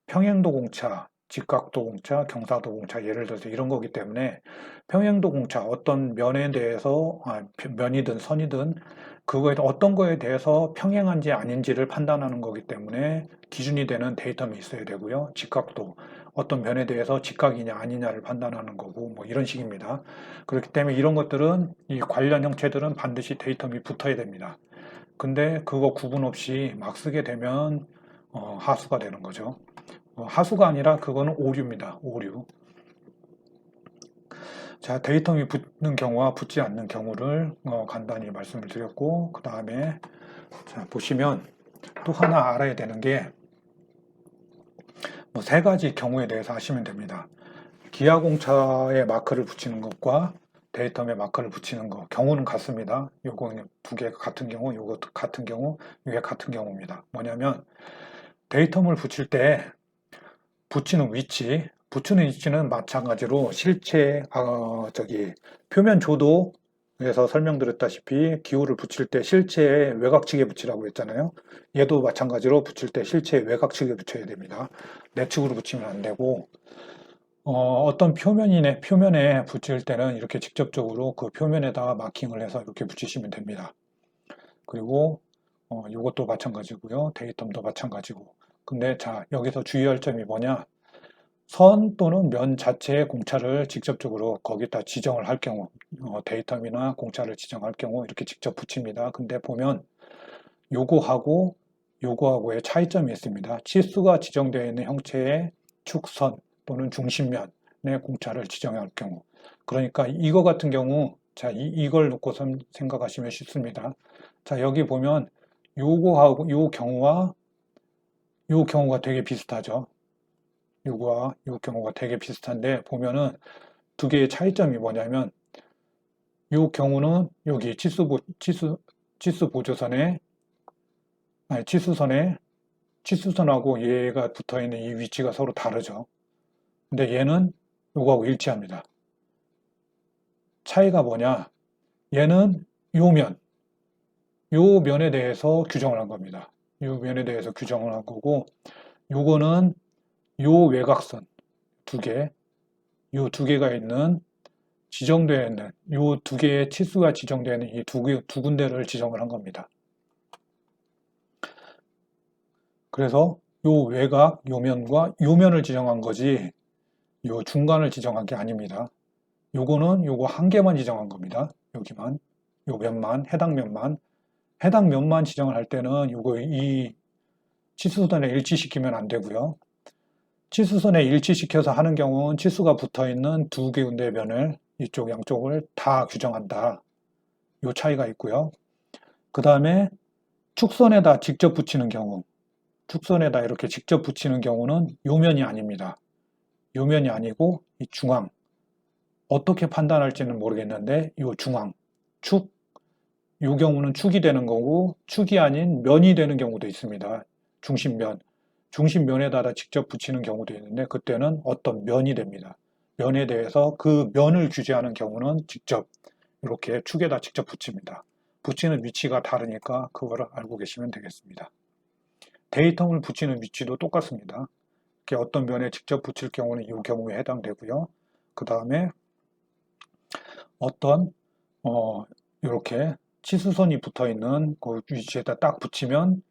평행도 공차, 직각도 공차, 경사도 공차 예를 들어서 이런 거기 때문에 평행도 공차 어떤 면에 대해서 면이든 선이든 그거에 어떤 거에 대해서 평행한지 아닌지를 판단하는 거기 때문에 기준이 되는 데이터가 있어야 되고요. 직각도 어떤 면에 대해서 직각이냐 아니냐를 판단하는 거고 뭐 이런 식입니다. 그렇기 때문에 이런 것들은 이 관련 형체들은 반드시 데이터이 붙어야 됩니다. 근데 그거 구분 없이 막 쓰게 되면 하수가 되는 거죠. 하수가 아니라 그거는 오류입니다. 오류. 자, 데이터이 붙는 경우와 붙지 않는 경우를 간단히 말씀을 드렸고 그 다음에 보시면 또 하나 알아야 되는 게 뭐 세 가지 경우에 대해서 하시면 됩니다. 기하공차에 마크를 붙이는 것과 데이터에 마크를 붙이는 것 경우는 같습니다. 요거는 두 개 같은 경우, 요것도 같은 경우, 이게 같은 경우입니다. 뭐냐면 데이터를 붙일 때 붙이는 위치는 마찬가지로 실체 표면 조도에서 설명드렸다시피 기호를 붙일 때 실체의 외곽측에 붙이라고 했잖아요. 얘도 마찬가지로 붙일 때 실체의 외곽측에 붙여야 됩니다. 내측으로 붙이면 안 되고 어떤 표면에 붙일 때는 이렇게 직접적으로 그 표면에다가 마킹을 해서 이렇게 붙이시면 됩니다. 그리고 이것도 마찬가지고요. 데이텀도 마찬가지고. 근데 자, 여기서 주의할 점이 뭐냐? 선 또는 면 자체의 공차를 직접적으로 거기다 지정을 할 경우, 데이텀이나 공차를 지정할 경우 이렇게 직접 붙입니다. 근데 보면 요거하고의 차이점이 있습니다. 치수가 지정되어 있는 형체의 축선 또는 중심면의 공차를 지정할 경우. 그러니까 이거 같은 경우, 자, 이걸 놓고서 생각하시면 쉽습니다. 자, 여기 보면 요거하고 요 경우가 되게 비슷하죠. 요거와 요 경우가 되게 비슷한데 보면은 두 개의 차이점이 뭐냐면 요 경우는 여기 치수 보조선에 아니 치수선하고 얘가 붙어 있는 이 위치가 서로 다르죠. 근데 얘는 요거하고 일치합니다. 차이가 뭐냐? 얘는 요 면에 대해서 규정을 한 겁니다. 요 면에 대해서 규정을 한 거고 요거는 요 외곽선 요 두 개가 있는 지정되어 있는 요 두 개의 치수가 지정되어 있는 이 두 군데를 지정을 한 겁니다. 그래서 요 외곽, 요 면과 요 면을 지정한 거지 요 중간을 지정한 게 아닙니다. 요거는 요거 한 개만 지정한 겁니다. 여기만, 요 면만, 해당 면만 지정을 할 때는 요거 이 치수선에 일치시키면 안 되고요. 치수선에 일치시켜서 하는 경우는 치수가 붙어 있는 두 군데의 면을 이쪽 양쪽을 다 규정한다. 요 차이가 있고요. 그 다음에 축선에다 직접 붙이는 경우, 축선에다 이렇게 직접 붙이는 경우는 요 면이 아닙니다. 요 면이 아니고 이 중앙. 어떻게 판단할지는 모르겠는데 요 중앙, 요 경우는 축이 되는 거고 축이 아닌 면이 되는 경우도 있습니다. 중심면에다가 직접 붙이는 경우도 있는데 그때는 어떤 면이 됩니다. 면에 대해서 그 면을 규제하는 경우는 직접 이렇게 축에다 직접 붙입니다. 붙이는 위치가 다르니까 그거를 알고 계시면 되겠습니다. 데이텀을 붙이는 위치도 똑같습니다. 이렇게 어떤 면에 직접 붙일 경우는 이 경우에 해당되고요. 그 다음에 어떤 이렇게 치수선이 붙어 있는 그 위치에다 딱 붙이면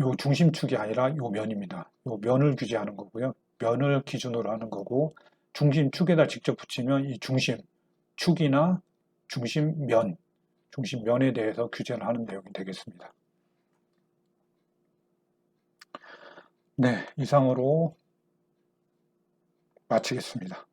요 중심축이 아니라 요 면입니다. 요 면을 규제하는 거고요. 면을 기준으로 하는 거고 중심축에다 직접 붙이면 이 중심축이나 중심면에 대해서 규제를 하는 내용이 되겠습니다. 네, 이상으로 마치겠습니다.